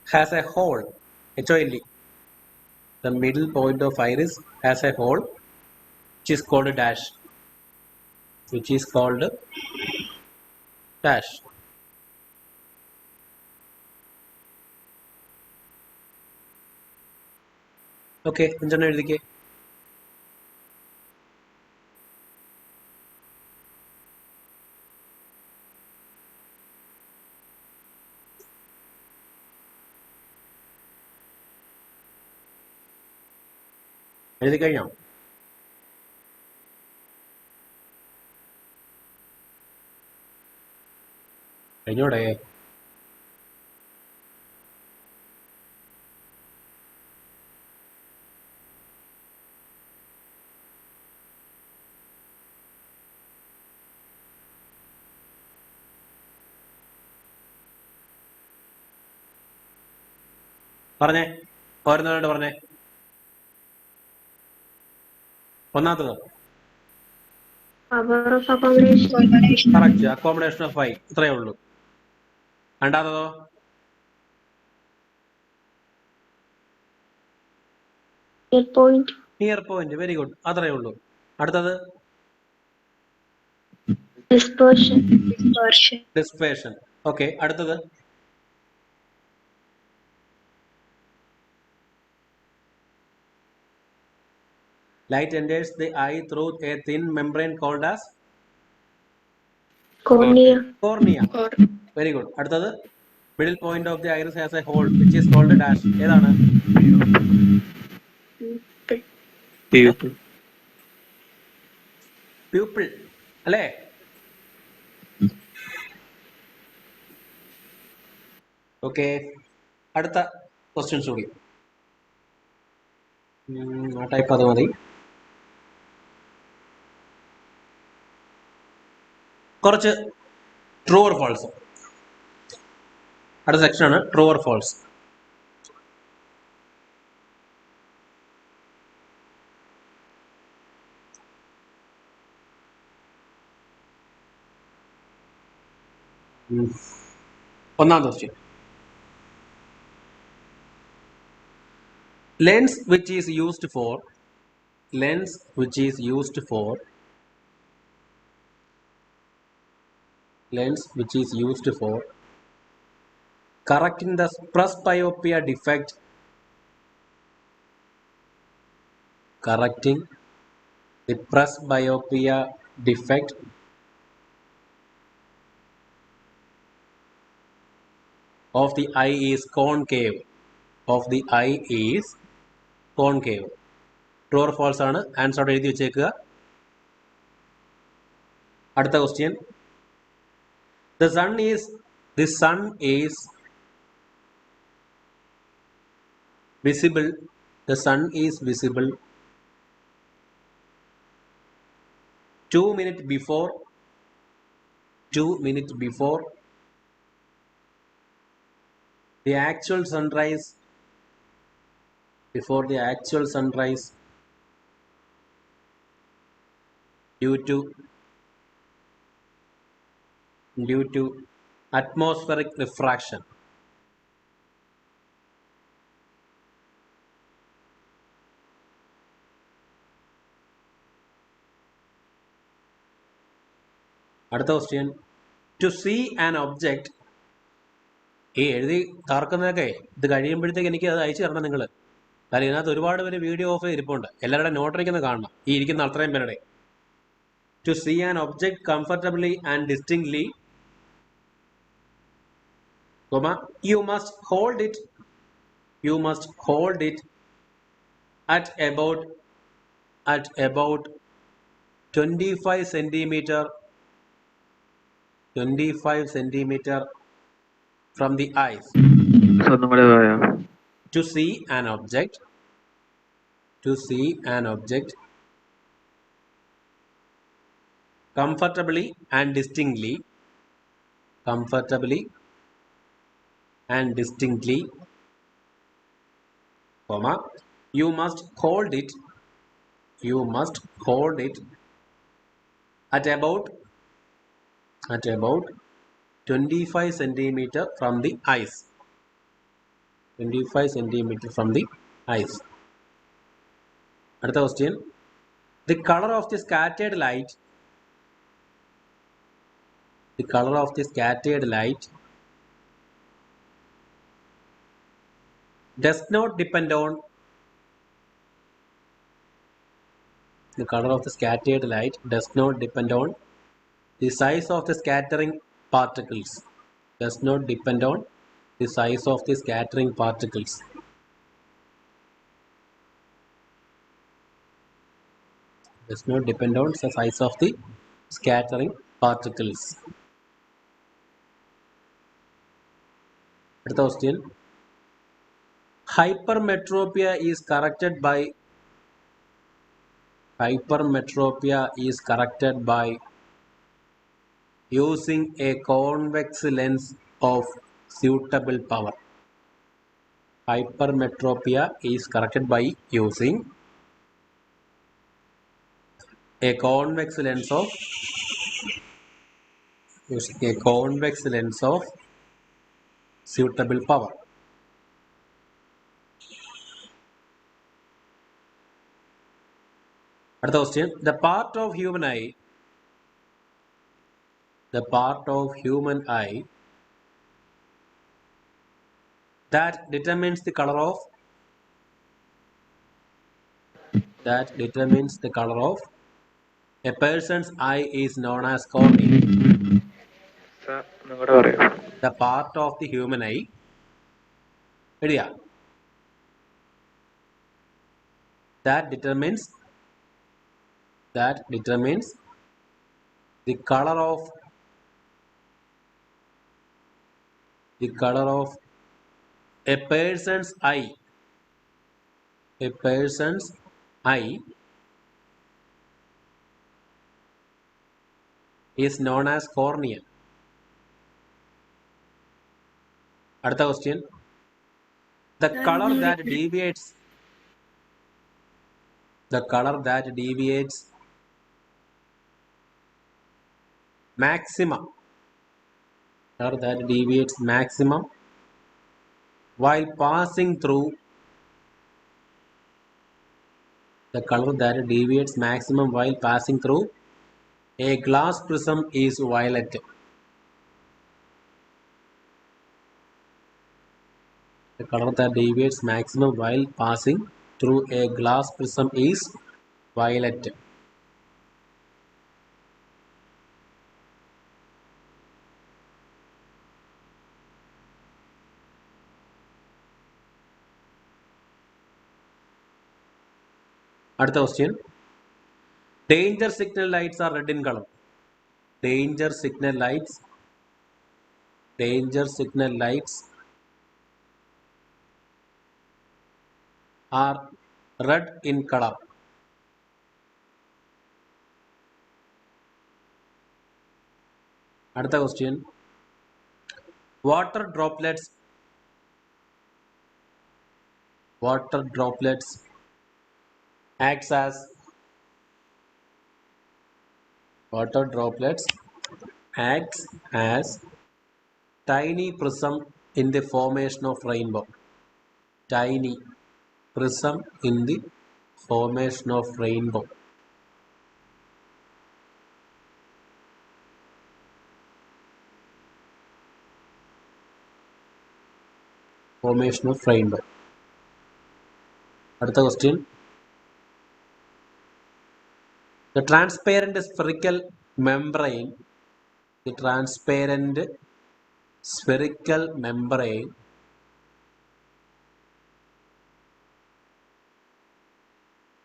has a hole. HOLE. The middle point of iris has a hole which is called dash. Okay, എന്താണ് എഴുതിക്കേ? എഴുതി കഴിഞ്ഞോ? കഴിഞ്ഞോടെ? പറഞ്ഞേ, ഓരോന്നോട്ട് പറഞ്ഞേ. ഒന്നാമത്തത് Power of accommodation. Correct, accommodation of I, ഇത്രയേ ഉള്ളൂ. രണ്ടാമതോ near point, very good, അത്രയേ ഉള്ളൂ. അടുത്തത് ഡിസ്പേർഷൻ. ഓക്കെ, അടുത്തത് light enters the eye through a thin membrane called as cornea. Very good. അടുത്തത് middle point of the iris has a hole which is called dash. ഏതാണ്? pupil അല്ലേ? Okay, അടുത്ത questions കൂടി ആ ടൈപ്പ് അത് മതി. കുറച്ച് ട്രൂ ഓർ ഫാൾസ്. അടുത്ത സെക്ഷനാണ് ട്രൂ ഓർ ഫാൾസ്. ഒന്നാം question. lens which is used for correcting the presbyopia defect of the eye is concave. Of the eye is concave. True or false ആണ് answer അവിടെ എഴുതി വെച്ചേക്കുക. അടുത്ത question. The sun is visible. The sun is visible 2 minutes before the actual sunrise. Before the actual sunrise, due to atmospheric refraction. അടുത്ത question. To see an object. ഈ എഴുതി തർക്കുന്നതൊക്കെ ഇത് കഴിയുമ്പോഴത്തേക്ക് എനിക്ക് അത് അയച്ചു തരണം നിങ്ങൾ. കാരണം ഇതിനകത്ത് ഒരുപാട് പേര് വീഡിയോ ഓഫ് ഇരിപ്പുണ്ട്. എല്ലാവരുടെ നോട്ടറിക്കുന്നത് കാണണം, ഈ ഇരിക്കുന്ന അത്രയും പേരുടെ. To see an object comfortably and distinctly, you must hold it at about 25 centimeter from the eyes. ഒന്നും കൂടെ പറയാം. To see an object comfortably and distinctly, you must hold it at about 25 centimeter from the eyes. 25 centimeter from the eyes. Another question. The color of the scattered light does not depend on the size of the scattering particles. Does not depend on the size of the scattering particles. Does not depend on the size of the scattering particles. Another question. Hypermetropia is corrected by using a convex lens of suitable power. Hypermetropia is corrected by using a convex lens of suitable power. Another question. The part of human eye that determines the color of a person's eye is known as cornea. Sir ഒന്നും കൂടെ പറയാം. The part of the human eye that determines the color of a person's eye is known as cornea. Another question. The color that deviates maximum while passing through a glass prism is violet. The color that deviates maximum while passing through a glass prism is violet. അടുത്ത question, danger signal lights are red in colour. Danger signal lights are red in colour. അടുത്ത question, water droplets acts as tiny prism in the formation of rainbow. Tiny prism in the formation of rainbow. അടുത്ത question, the transparent spherical membrane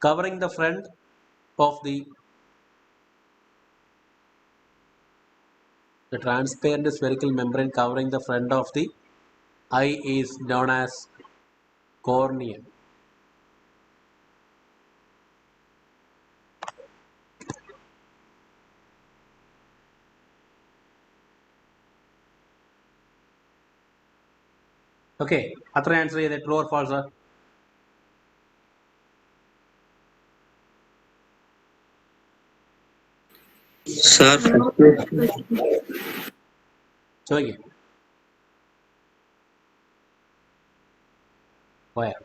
covering the front of the eye is known as cornea. Okay, അത്ര answer ചെയ്തേ. True or false? Sir, ചോദിക്കേ. പോയാ?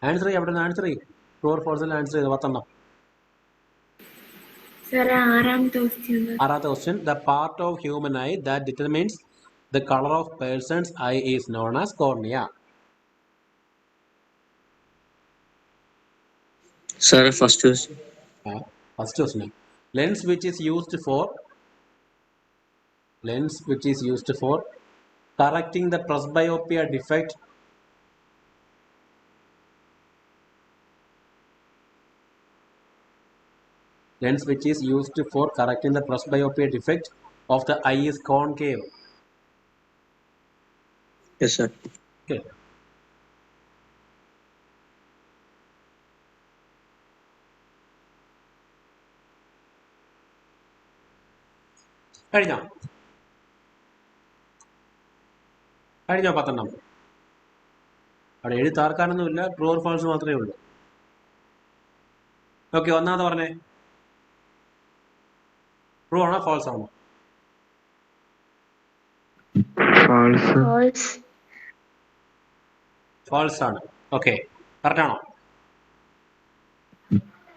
Answer ചെയ്യ, അവിടെ നിന്ന് answer ചെയ്യും. True or false answer ചെയ്ത് 10. ആറാമത്തെ question, the part of human eye that determines the color of person's eye is known as cornea. sir, first question. First question, lens which is used for correcting the presbyopia defect of the eye is concave. Yes, sir. Okay. കഴിഞ്ഞോ 10? അവിടെ എഴുതി താർക്കാനൊന്നുമില്ല, true or false മാത്രമേ ഉള്ളൂ. Okay, ഒന്നാമത് പറഞ്ഞേ, true ആണോ false ആണോ? False ആണ്. ഓക്കെ, കറക്റ്റ് ആണോ?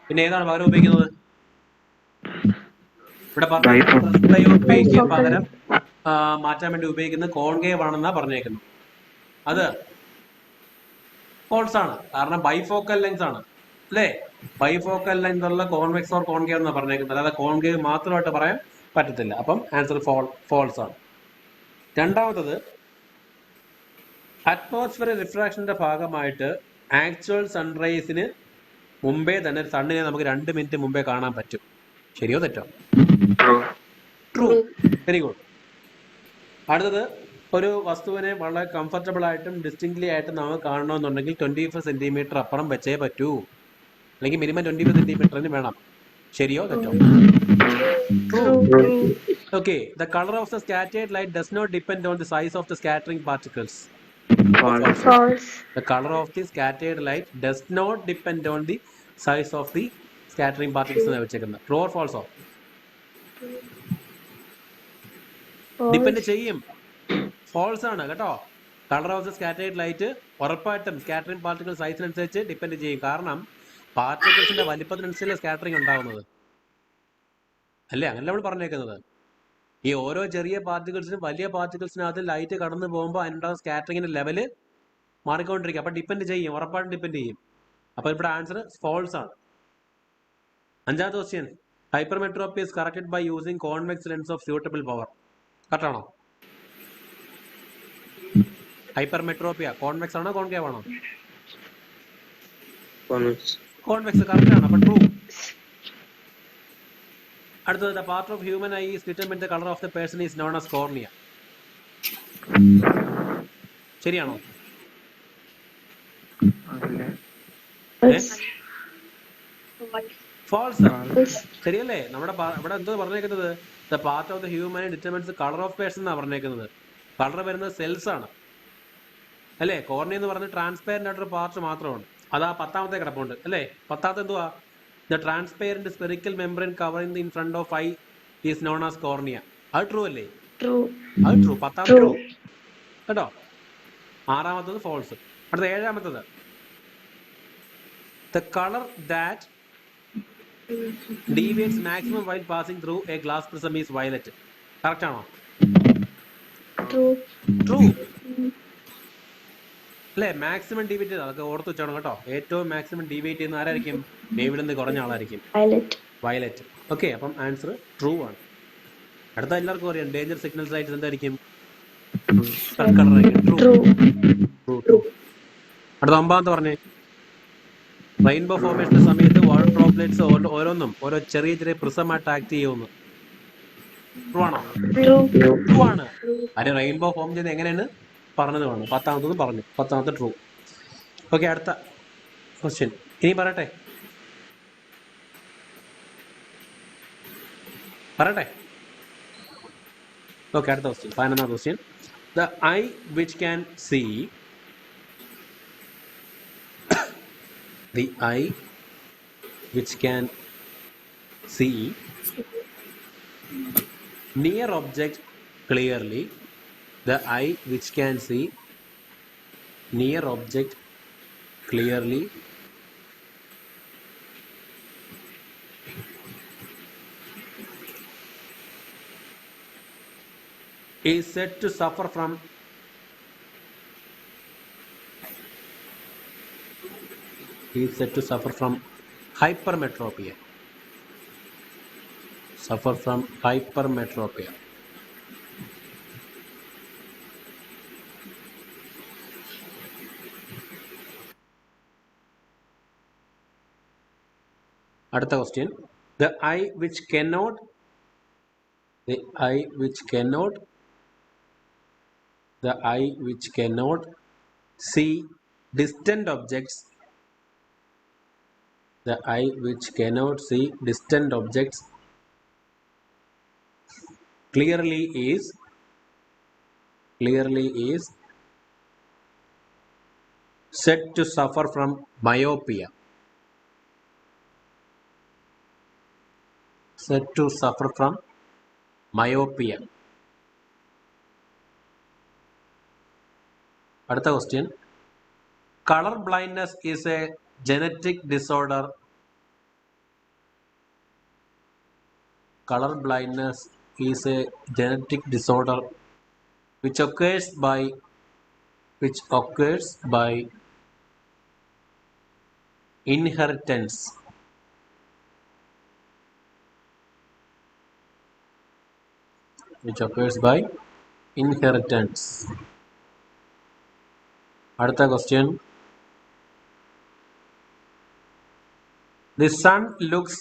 പിന്നെ ഏതാണ് പകരം ഉപയോഗിക്കുന്നത്? ഇവിടെ ബയോപ്പയ്ക്ക് പകരം മാറ്റാൻ വേണ്ടി ഉപയോഗിക്കുന്നത് കോൺകേവ് ആണെന്നാ പറഞ്ഞേക്കുന്നത്. അത് ഫോൾസ് ആണ്, കാരണം ബൈഫോക്കൽ ലെൻസ് ആണ് അല്ലേ? ബൈഫോക്കൽ ലെൻസ് ഉള്ള കോൺവെക്സ് ഓർ കോൺകേവ് എന്നാണ് പറഞ്ഞേക്കുന്നത്, അല്ലാതെ കോൺകേവ് മാത്രമായിട്ട് പറയാൻ പറ്റത്തില്ല. അപ്പം ആൻസർ ഫോൾസ് ആണ്. രണ്ടാമത്തത്, അറ്റ്മോസ്ഫിയർ റിഫ്രാക്ഷന്റെ ഭാഗമായിട്ട് ആക്ച്വൽ സൺറൈസിന് മുമ്പേ തന്നെ സണ്ണിനെ നമുക്ക് 2 മിനിറ്റ് മുമ്പേ കാണാൻ പറ്റും. ശരിയോ തെറ്റോ? ട്രൂ. Very good. അടുത്തത്, ഒരു വസ്തുവിനെ വളരെ കംഫർട്ടബിൾ ആയിട്ടും ഡിസ്റ്റിങ്ക്ലി ആയിട്ടും നമുക്ക് കാണണമെന്നുണ്ടെങ്കിൽ 25 സെന്റിമീറ്റർ അപ്പുറം വെച്ചേ പറ്റൂ, അല്ലെങ്കിൽ മിനിമം 25 സെന്റിമീറ്ററിന് വേണം. ശരിയോ തെറ്റോ? True. Okay, the colour of the scattered light does not depend on the size of the scattering particles. False. The color of the scattered light does not depend on the size of the scattering particles എന്ന് വെച്ചേക്കുന്നത്. True or ഫാൾസോ? Depend ചെയ്യും. False ആണ് കേട്ടോ. Colour of the scattered light ഉറപ്പായിട്ടും scattering particle സൈസിനനുസരിച്ച് depend ചെയ്യും. കാരണം പാർട്ടിക്കിൾസിന്റെ വലിപ്പത്തിനനുസരിച്ച് സ്കാറ്ററിംഗ് ഉണ്ടാവുന്നത് അല്ലേ? അങ്ങനെ നമ്മൾ പറഞ്ഞേക്കുന്നത്. ഈ ഓരോ ചെറിയ പാർട്ടിക്കിൾസിനും വലിയ പാർട്ടിക്കിൾസിനകത്ത് ലൈറ്റ് കടന്നു പോകുമ്പോൾ അതിനുണ്ടാകുന്ന സ്കാറ്ററിംഗിന്റെ ലെവല് മാറിക്കൊണ്ടിരിക്കും. അപ്പൊ ഡിപ്പെൻഡ് ചെയ്യും, ഉറപ്പായിട്ടും ഡിപ്പെൻഡ് ചെയ്യും. അപ്പൊ ഇവിടെ ആൻസർ ഫോൾസ് ആണ്. അഞ്ചാമത്തെ question, hypermetropia is corrected by using convex lens of suitable power. Correct ആണോ? ഹൈപ്പർമെട്രോപ്പിയ കോൺവെക്സ് ആണോ കോൺകേവ് ആണോ? കോൺവെക്സ്. കോൺവെക്സ് കറക്റ്റ് ആണ്. അപ്പൊ ട്രൂ. അടുത്തത് the part of human eye is determine the colour of the person is known as cornea. ശരിയാണോ? അല്ലേ? False. ശരിയല്ലേ? നമ്മുടെ ഇവിടെ എന്തോ പറഞ്ഞേക്കുന്നത്? The part of the human eye determines the colour of person എന്നാണ് പറഞ്ഞേക്കുന്നത്. കളർ വരുന്നത് സെൽസ് ആണ് അല്ലേ? കോർണിയ എന്ന് പറഞ്ഞ ട്രാൻസ്പെയറന്റ് ആയിട്ടൊരു പാർട്ട് മാത്രമാണ്. അതാ 10ാമത്തെ കിടപ്പുണ്ട് അല്ലേ? 10ാമത്തെ എന്തുവാ? The transparent spherical membrane covering in front of eye is known as cornea. അത് ട്രൂ അല്ലേ? അത് ട്രൂ. 10ാമത്തെ ട്രൂ കേട്ടോ. 6ാമത്തത് ഫോൾസ്. അടുത്ത 7ാമത്തത് the colour that deviates maximum while passing through a glass prism is violet. Correct ആണോ? True അല്ലേ? മാക്സിമം ഡീവിയേറ്റ് ചെയ്ത് അതൊക്കെ ഓർത്ത് വെച്ചോണം കേട്ടോ. ഏറ്റവും മാക്സിമം ഡീവിയേറ്റ് ചെയ്യുന്ന ആരായിരിക്കും? വേവിൽ നിന്ന് കുറഞ്ഞ ആളായിരിക്കും വയലറ്റ്. ഓക്കെ, അപ്പം ആൻസർ ട്രൂ ആണ്. അടുത്ത എല്ലാവർക്കും അറിയാം ഡേഞ്ചർ സിഗ്നൽസ് ആയിട്ട് എന്തായിരിക്കും? റെഡ് കളർ ആയിരിക്കും. ട്രൂ. അടുത്ത 9ാമത്തെ പറഞ്ഞേ. റെയിൻബോ ഫോർമേഷന്റെ സമയത്ത് വാട്ടർ ഡ്രോപ്ലെറ്റ്സ് ഓരോന്നും ഓരോ ചെറിയ ചെറിയ പ്രിസമായിട്ട് ആക്ട് ചെയ്യുമെന്ന്. ട്രൂ ആണോ? ട്രൂ ആണ്. അത് റെയിൻബോ ഫോം ചെയ്ത് എങ്ങനെയാണ് പറഞ്ഞതുമാണ്. 10ാമത്തതും പറഞ്ഞു. 10ാമത്തെ ട്രൂ. ഓക്കെ, അടുത്ത ക്വസ്റ്റ്യൻ ഇനി പറയട്ടെ. ഓക്കെ, അടുത്ത ക്വസ്റ്റ്യൻ 11ാമത്തെ question. The eye which can see the eye which can see near object clearly. The eye which can see near object clearly is said to suffer from hypermetropia. അടുത്ത question. The eye which cannot see distant objects clearly is said to suffer from myopia. അടുത്ത question. Colour blindness is A genetic disorder. Color blindness is a genetic disorder which occurs by inheritance. അടുത്ത question. The sun looks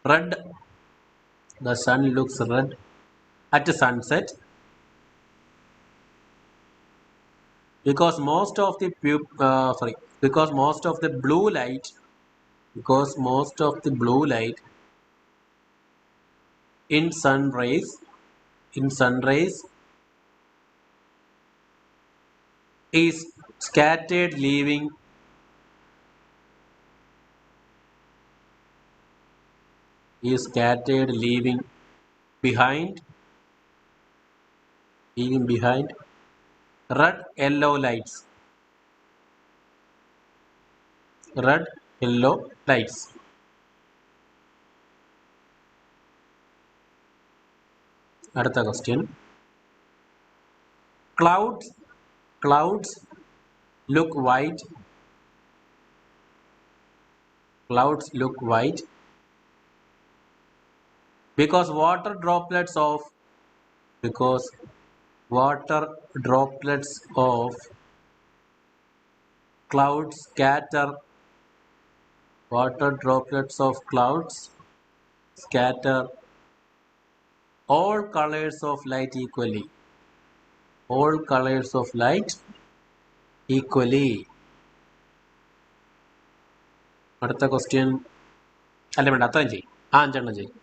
red. At sunset because most of the blue light in sun rays is scattered, leaving behind red yellow lights. അടുത്ത question. Clouds look white because water droplets of clouds scatter all colors of light equally. അടുത്ത question അല്ല വേണ്ട, അത്രയും ചെയ്യും. ആ 5 ചെയ്യും.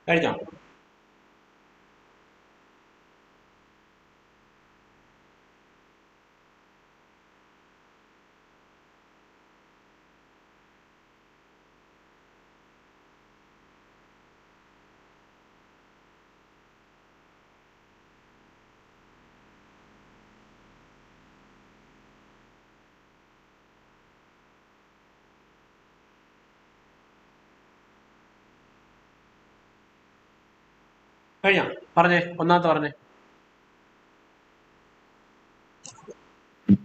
കഴിഞ്ഞോ? കഴിഞ്ഞോ? പറഞ്ഞേ, ഒന്നാമത്തെ പറഞ്ഞേ.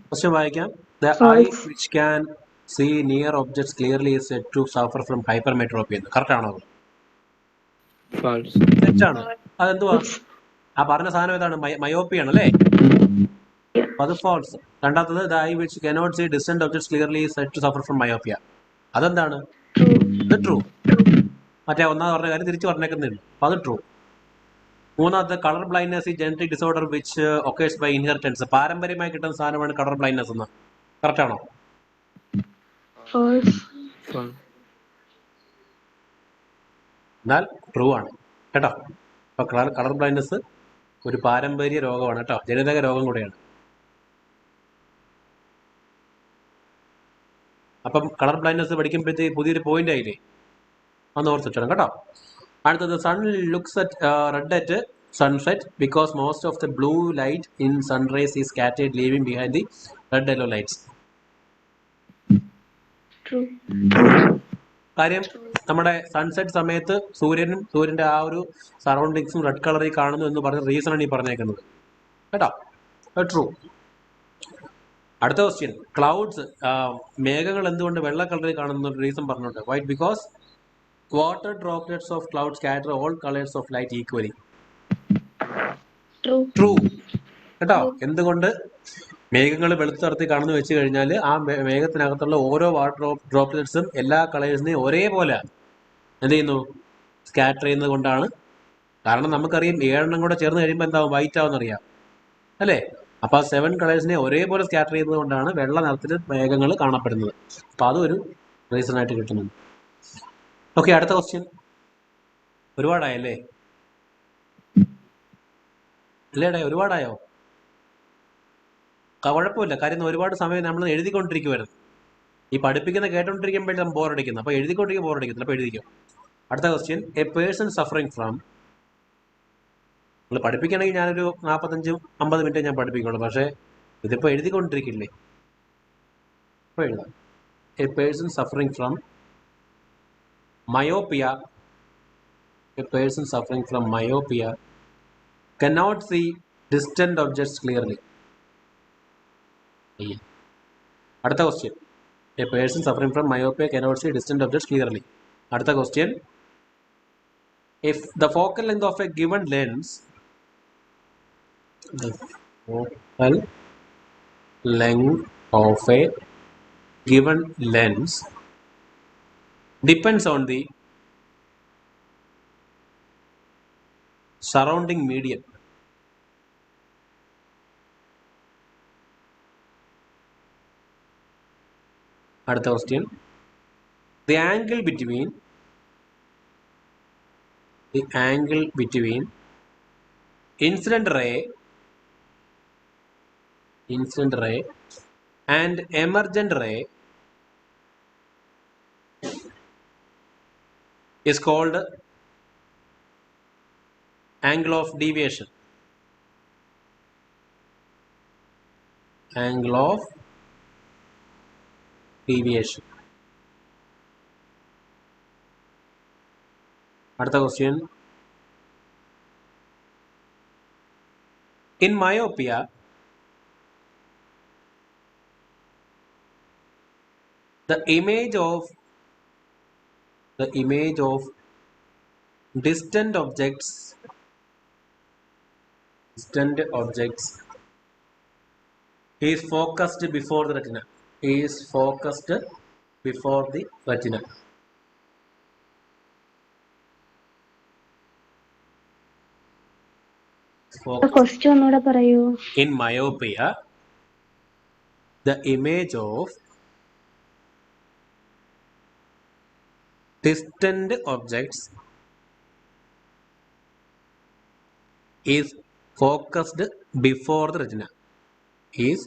ക്വസ്റ്റ്യൻ വായിക്കാം. The eye which can see near objects clearly is said to suffer from hypermetropy എന്ന്. കറക്റ്റ് ആണോ? തെറ്റാണ്. അതെന്തുവാ? ആ പറഞ്ഞ സാധനം ഏതാണ്? മയോപ്പി ആണല്ലേ? അത് ഫാൾസ്. രണ്ടാമത്തത് the eye which cannot see distant objects clearly is said to suffer from myopia. അതെന്താണ്? അത് ട്രൂ. മറ്റേ ഒന്നാമത് പറഞ്ഞ കാര്യം തിരിച്ചു പറഞ്ഞേക്കുന്നുണ്ട്. അപ്പൊ അത് ട്രൂ. മൂന്നാമത്തെ കളർ ബ്ലൈൻഡ്നെസ് ഈ genetic disorder which occurs by inheritance. പാരമ്പര്യമായി കിട്ടുന്ന സാധനമാണ് കളർ ബ്ലൈൻഡ്നെസ് എന്ന്. കറക്റ്റ് ആണോ? എന്നാൽ ട്രൂ ആണ് കേട്ടോ. അപ്പൊ കളർ ബ്ലൈൻഡ്നെസ് ഒരു പാരമ്പര്യ രോഗമാണ് കേട്ടോ, ജനിതക രോഗം കൂടെയാണ്. അപ്പം കളർ ബ്ലൈൻഡ്നെസ് പഠിക്കുമ്പോഴത്തേക്ക് പുതിയൊരു പോയിന്റ് ആയില്ലേ, അന്ന് ഓർത്ത് വെച്ചോണം കേട്ടോ. അടുത്തത് sun looks at red at sunset because most of the blue light in sun rays is scattered leaving behind the red yellow lights. True. കാര്യം നമ്മുടെ സൺസെറ്റ് സമയത്ത് സൂര്യനും സൂര്യന്റെ ആ ഒരു സറൗണ്ടിങ്സും റെഡ് കളറിൽ കാണുന്നു എന്ന് പറഞ്ഞ റീസൺ ആണ് ഈ പറഞ്ഞേക്കുന്നത് കേട്ടോ. ട്രൂ. അടുത്ത ക്വസ്റ്റ്യൻ, ക്ലൗഡ്സ് മേഘങ്ങൾ എന്തുകൊണ്ട് വെള്ള കളറിൽ കാണുന്ന റീസൺ പറഞ്ഞിട്ടുണ്ട്. White because water droplets of cloud scatter all colours of light equally. True കേട്ടോ. എന്തുകൊണ്ട് മേഘങ്ങൾ വെളുത്ത നിറത്തിൽ കാണുന്നു വെച്ച് കഴിഞ്ഞാൽ ആ മേഘത്തിനകത്തുള്ള ഓരോ വാട്ടർ ഡ്രോപ്ലെറ്റ്സും എല്ലാ കളേഴ്സിനെയും ഒരേപോലെ എന്ത് ചെയ്യുന്നു, സ്കാറ്റർ ചെയ്യുന്നത് കൊണ്ടാണ്. കാരണം നമുക്കറിയാം 7 കൂടെ ചേർന്ന് കഴിയുമ്പോൾ എന്താവും, വൈറ്റ് ആവും അറിയാം അല്ലേ. അപ്പൊ ആ 7 കളേഴ്സിനെ ഒരേപോലെ സ്കാറ്റർ ചെയ്യുന്നത് കൊണ്ടാണ് വെള്ള നിറത്തിൽ മേഘങ്ങൾ കാണപ്പെടുന്നത്. അപ്പൊ അതൊരു റീസൺ ആയിട്ട് കിട്ടുന്നുണ്ട്. ഓക്കെ, അടുത്ത ക്വസ്റ്റ്യൻ. ഒരുപാടായല്ലേ? അല്ലേടാ, ഒരുപാടായോ? കുഴപ്പമില്ല, കാര്യം ഒരുപാട് സമയം നമ്മൾ എഴുതിക്കൊണ്ടിരിക്കുവായിരുന്നു. ഈ പഠിപ്പിക്കുന്ന കേട്ടോണ്ടിരിക്കുമ്പോഴേക്കും ബോറടിക്കുന്നു. അപ്പൊ എഴുതിക്കൊണ്ടിരിക്കും ബോറടിക്കത്തില്ല. അപ്പൊ എഴുതിക്കും. അടുത്ത question, A person suffering from. നിങ്ങൾ പഠിപ്പിക്കണമെങ്കിൽ ഞാനൊരു 45-50 മിനിറ്റ് ഞാൻ പഠിപ്പിക്കുള്ളൂ. പക്ഷേ ഇതിപ്പോ എഴുതിക്കൊണ്ടിരിക്കില്ലേ, ഇപ്പൊ എഴുതാം. A person suffering from myopia. A person suffering from myopia cannot see distant objects clearly. അടുത്ത question, A person suffering from myopia cannot see distant objects clearly. അടുത്ത question, if the focal length of a given lens depends on the surrounding medium. അടുത്ത question, the angle between incident ray incident ray and emergent ray is called angle of deviation. Angle of deviation. Another question. In myopia, the image of distant objects is focused before the retina. Is focused before the retina. Question ഒന്നുകൂടെ പറയൂ. In myopia, the image of distant objects is focused before the retina. Is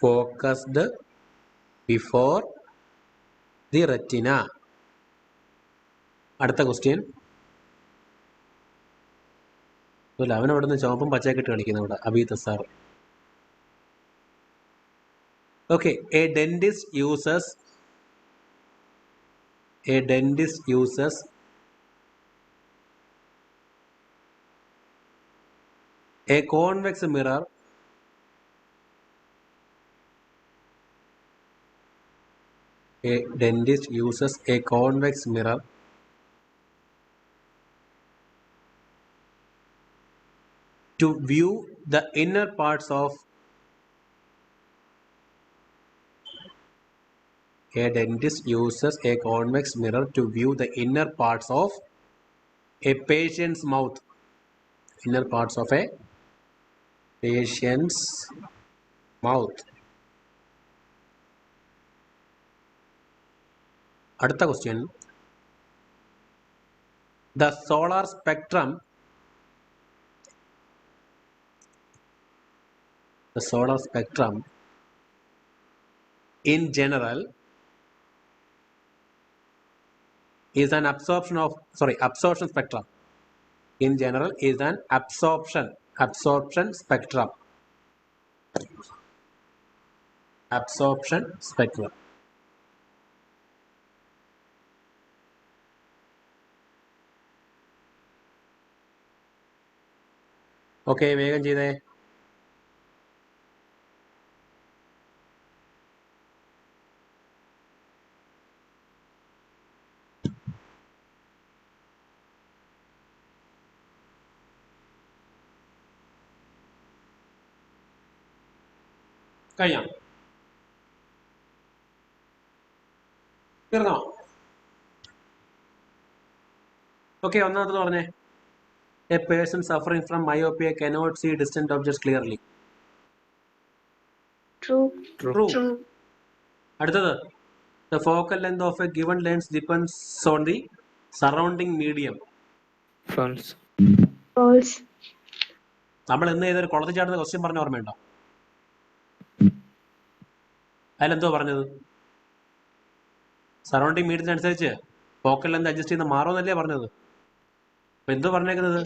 focused before the retina. അടുത്ത question. അവൻ അവിടെ നിന്ന് ചുവപ്പും പച്ചയൊക്കെ കളിക്കുന്നു ഇവിടെ അബീത് sir. Okay, a dentist uses a convex mirror to view the inner parts of a dentist uses a convex mirror to view the inner parts of a patient's mouth. Inner parts of a patient's mouth. അടുത്ത question. The solar spectrum in general is an absorption spectrum. In general is an absorption spectrum. Absorption spectrum. Okay, വേഗം ചെയ്തേ. കഴിയാം. തീർന്നോ? Okay, ഒന്നാമത് പറഞ്ഞേ. A person suffering from myopia cannot see distant objects clearly. True. അടുത്തത്. The focal length of a given lens depends on the surrounding medium. False. നമ്മൾ ഇന്ന് ഏതൊരു കുളത്തിൽ ചാടുന്ന ക്വസ്റ്റ്യൻ പറഞ്ഞ ഓർമ്മയുണ്ടോ? അതിലെന്തോ പറഞ്ഞത്? സറൗണ്ടിങ് മീഡിയത്തിനനുസരിച്ച് ഫോക്കൽ ലെന്ത് അഡ്ജസ്റ്റ് ചെയ്യുന്ന മാറുമെന്നല്ലേ പറഞ്ഞത്? അപ്പൊ എന്തോ പറഞ്ഞേക്കുന്നത്?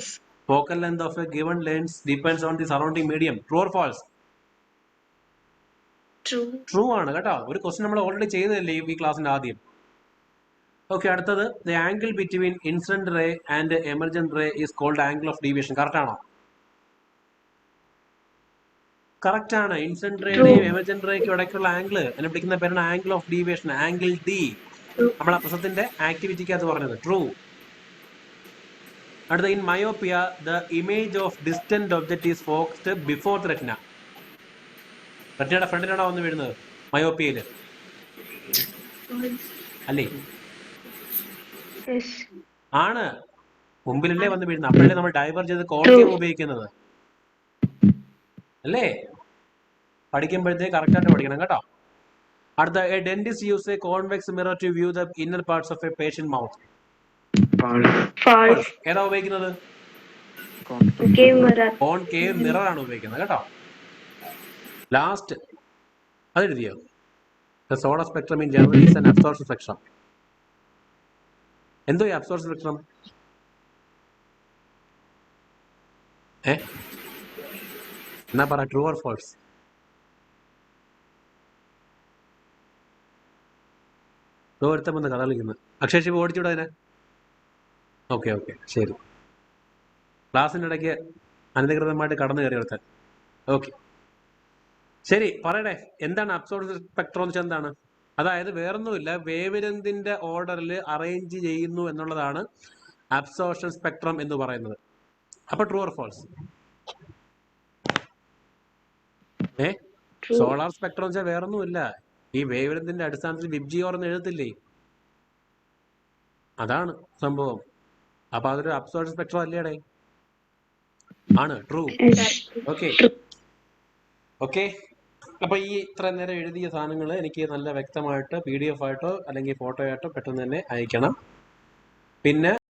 Focal length of a given lens depends on the surrounding medium. True or false? True ആണ് കേട്ടോ. ഒരു ക്വസ്റ്റ്യൻ നമ്മൾ ഓൾറെഡി ചെയ്തതല്ലേ ഈ ക്ലാസ്സിന്റെ ആദ്യം. ഓക്കെ, അടുത്തത്. The angle between incident ray and emergent ray is called angle of deviation. Correct ആണോ? Correct ആണ്. ഇൻസിഡന്റ് റേയുടെയും എമർജന്റ് റേക്കും ഇടയ്ക്കുള്ള ആംഗിൾ എന്നെ വിളിക്കുന്ന പേരാണ് angle of deviation. Angle D നമ്മളെ പ്രസത്തിന്റെ ആക്ടിവിറ്റിക്കകത്ത് പറഞ്ഞത്. ട്രൂ. അടുത്ത. In myopia the image of distant object is focused before the retina. റെറ്റിനയുടെ ഫ്രണ്ടിലാണോ വന്ന് വീഴുന്നത് മയോപ്പിയയില്? അല്ലേ? ആണ്. മുമ്പിലല്ലേ വന്ന് വീഴുന്നത്. അപ്പോഴല്ലേ നമ്മൾ ഡൈവേർജ് ചെയ്ത് കോൺകേവ് ഉപയോഗിക്കുന്നത് അല്ലേ? പഠിക്കുമ്പോഴത്തേക്ക് കറക്റ്റ് ആയിട്ട് പഠിക്കണം കേട്ടോ. അടുത്ത. A dentist use a convex mirror to view the inner parts of a patient mouth. ഏതാ ഉപയോഗിക്കുന്നത്? കോൺകേവ് മിറർ ആണ് ഉപയോഗിക്കുന്നത് കേട്ടോ. ലാസ്റ്റ് അതെഴുതിയോ? The solar spectrum in general is an absorption spectrum. എന്തോ ഈ അബ്സോർപ്ഷൻ സ്പെക്ട്രം? എന്നാ പറ, ട്രൂ ഓർ ഫോൾസ്? ഒരുത്തം വന്ന് കഥ കളിക്കുന്നത്. അക്ഷയ് ശിവ ഓടിച്ചൂടെ അതിനെ? ഓക്കെ ഓക്കെ ശരി. ക്ലാസ്സിൻ്റെ ഇടയ്ക്ക് അനധികൃതമായിട്ട് കടന്നു കയറി ഒരുത്തൻ. ഓക്കെ ശരി, പറയണേ എന്താണ് അബ്സോർപ്ഷൻ സ്പെക്ട്രം എന്ന് വെച്ചാൽ എന്താണ്? അതായത് വേറൊന്നുമില്ല, വേവ് ലെങ്തിന്റെ ഓർഡറിൽ അറേഞ്ച് ചെയ്യുന്നു എന്നുള്ളതാണ് അബ്സോർപ്ഷൻ സ്പെക്ട്രം എന്ന് പറയുന്നത്. അപ്പൊ true or false? Solar spectrum വെച്ചാൽ വേറൊന്നുമില്ല, ഈ വേവ് ലെങ്തിന്റെ അടിസ്ഥാനത്തിൽ വിബ്ജിയോർ എന്ന് എഴുതത്തില്ലേ, അതാണ് സംഭവം. അപ്പൊ അതൊരു അബ്സോർപ്ഷൻ സ്പെക്ട്രം അല്ലേടേ? ആണ്, ട്രൂ. Okay okay. അപ്പൊ ഈ ഇത്ര നേരം എഴുതിയ സാധനങ്ങൾ എനിക്ക് നല്ല വ്യക്തമായിട്ട് PDF ആയിട്ടോ അല്ലെങ്കിൽ ഫോട്ടോ ആയിട്ടോ പെട്ടെന്ന് തന്നെ അയക്കണം. പിന്നെ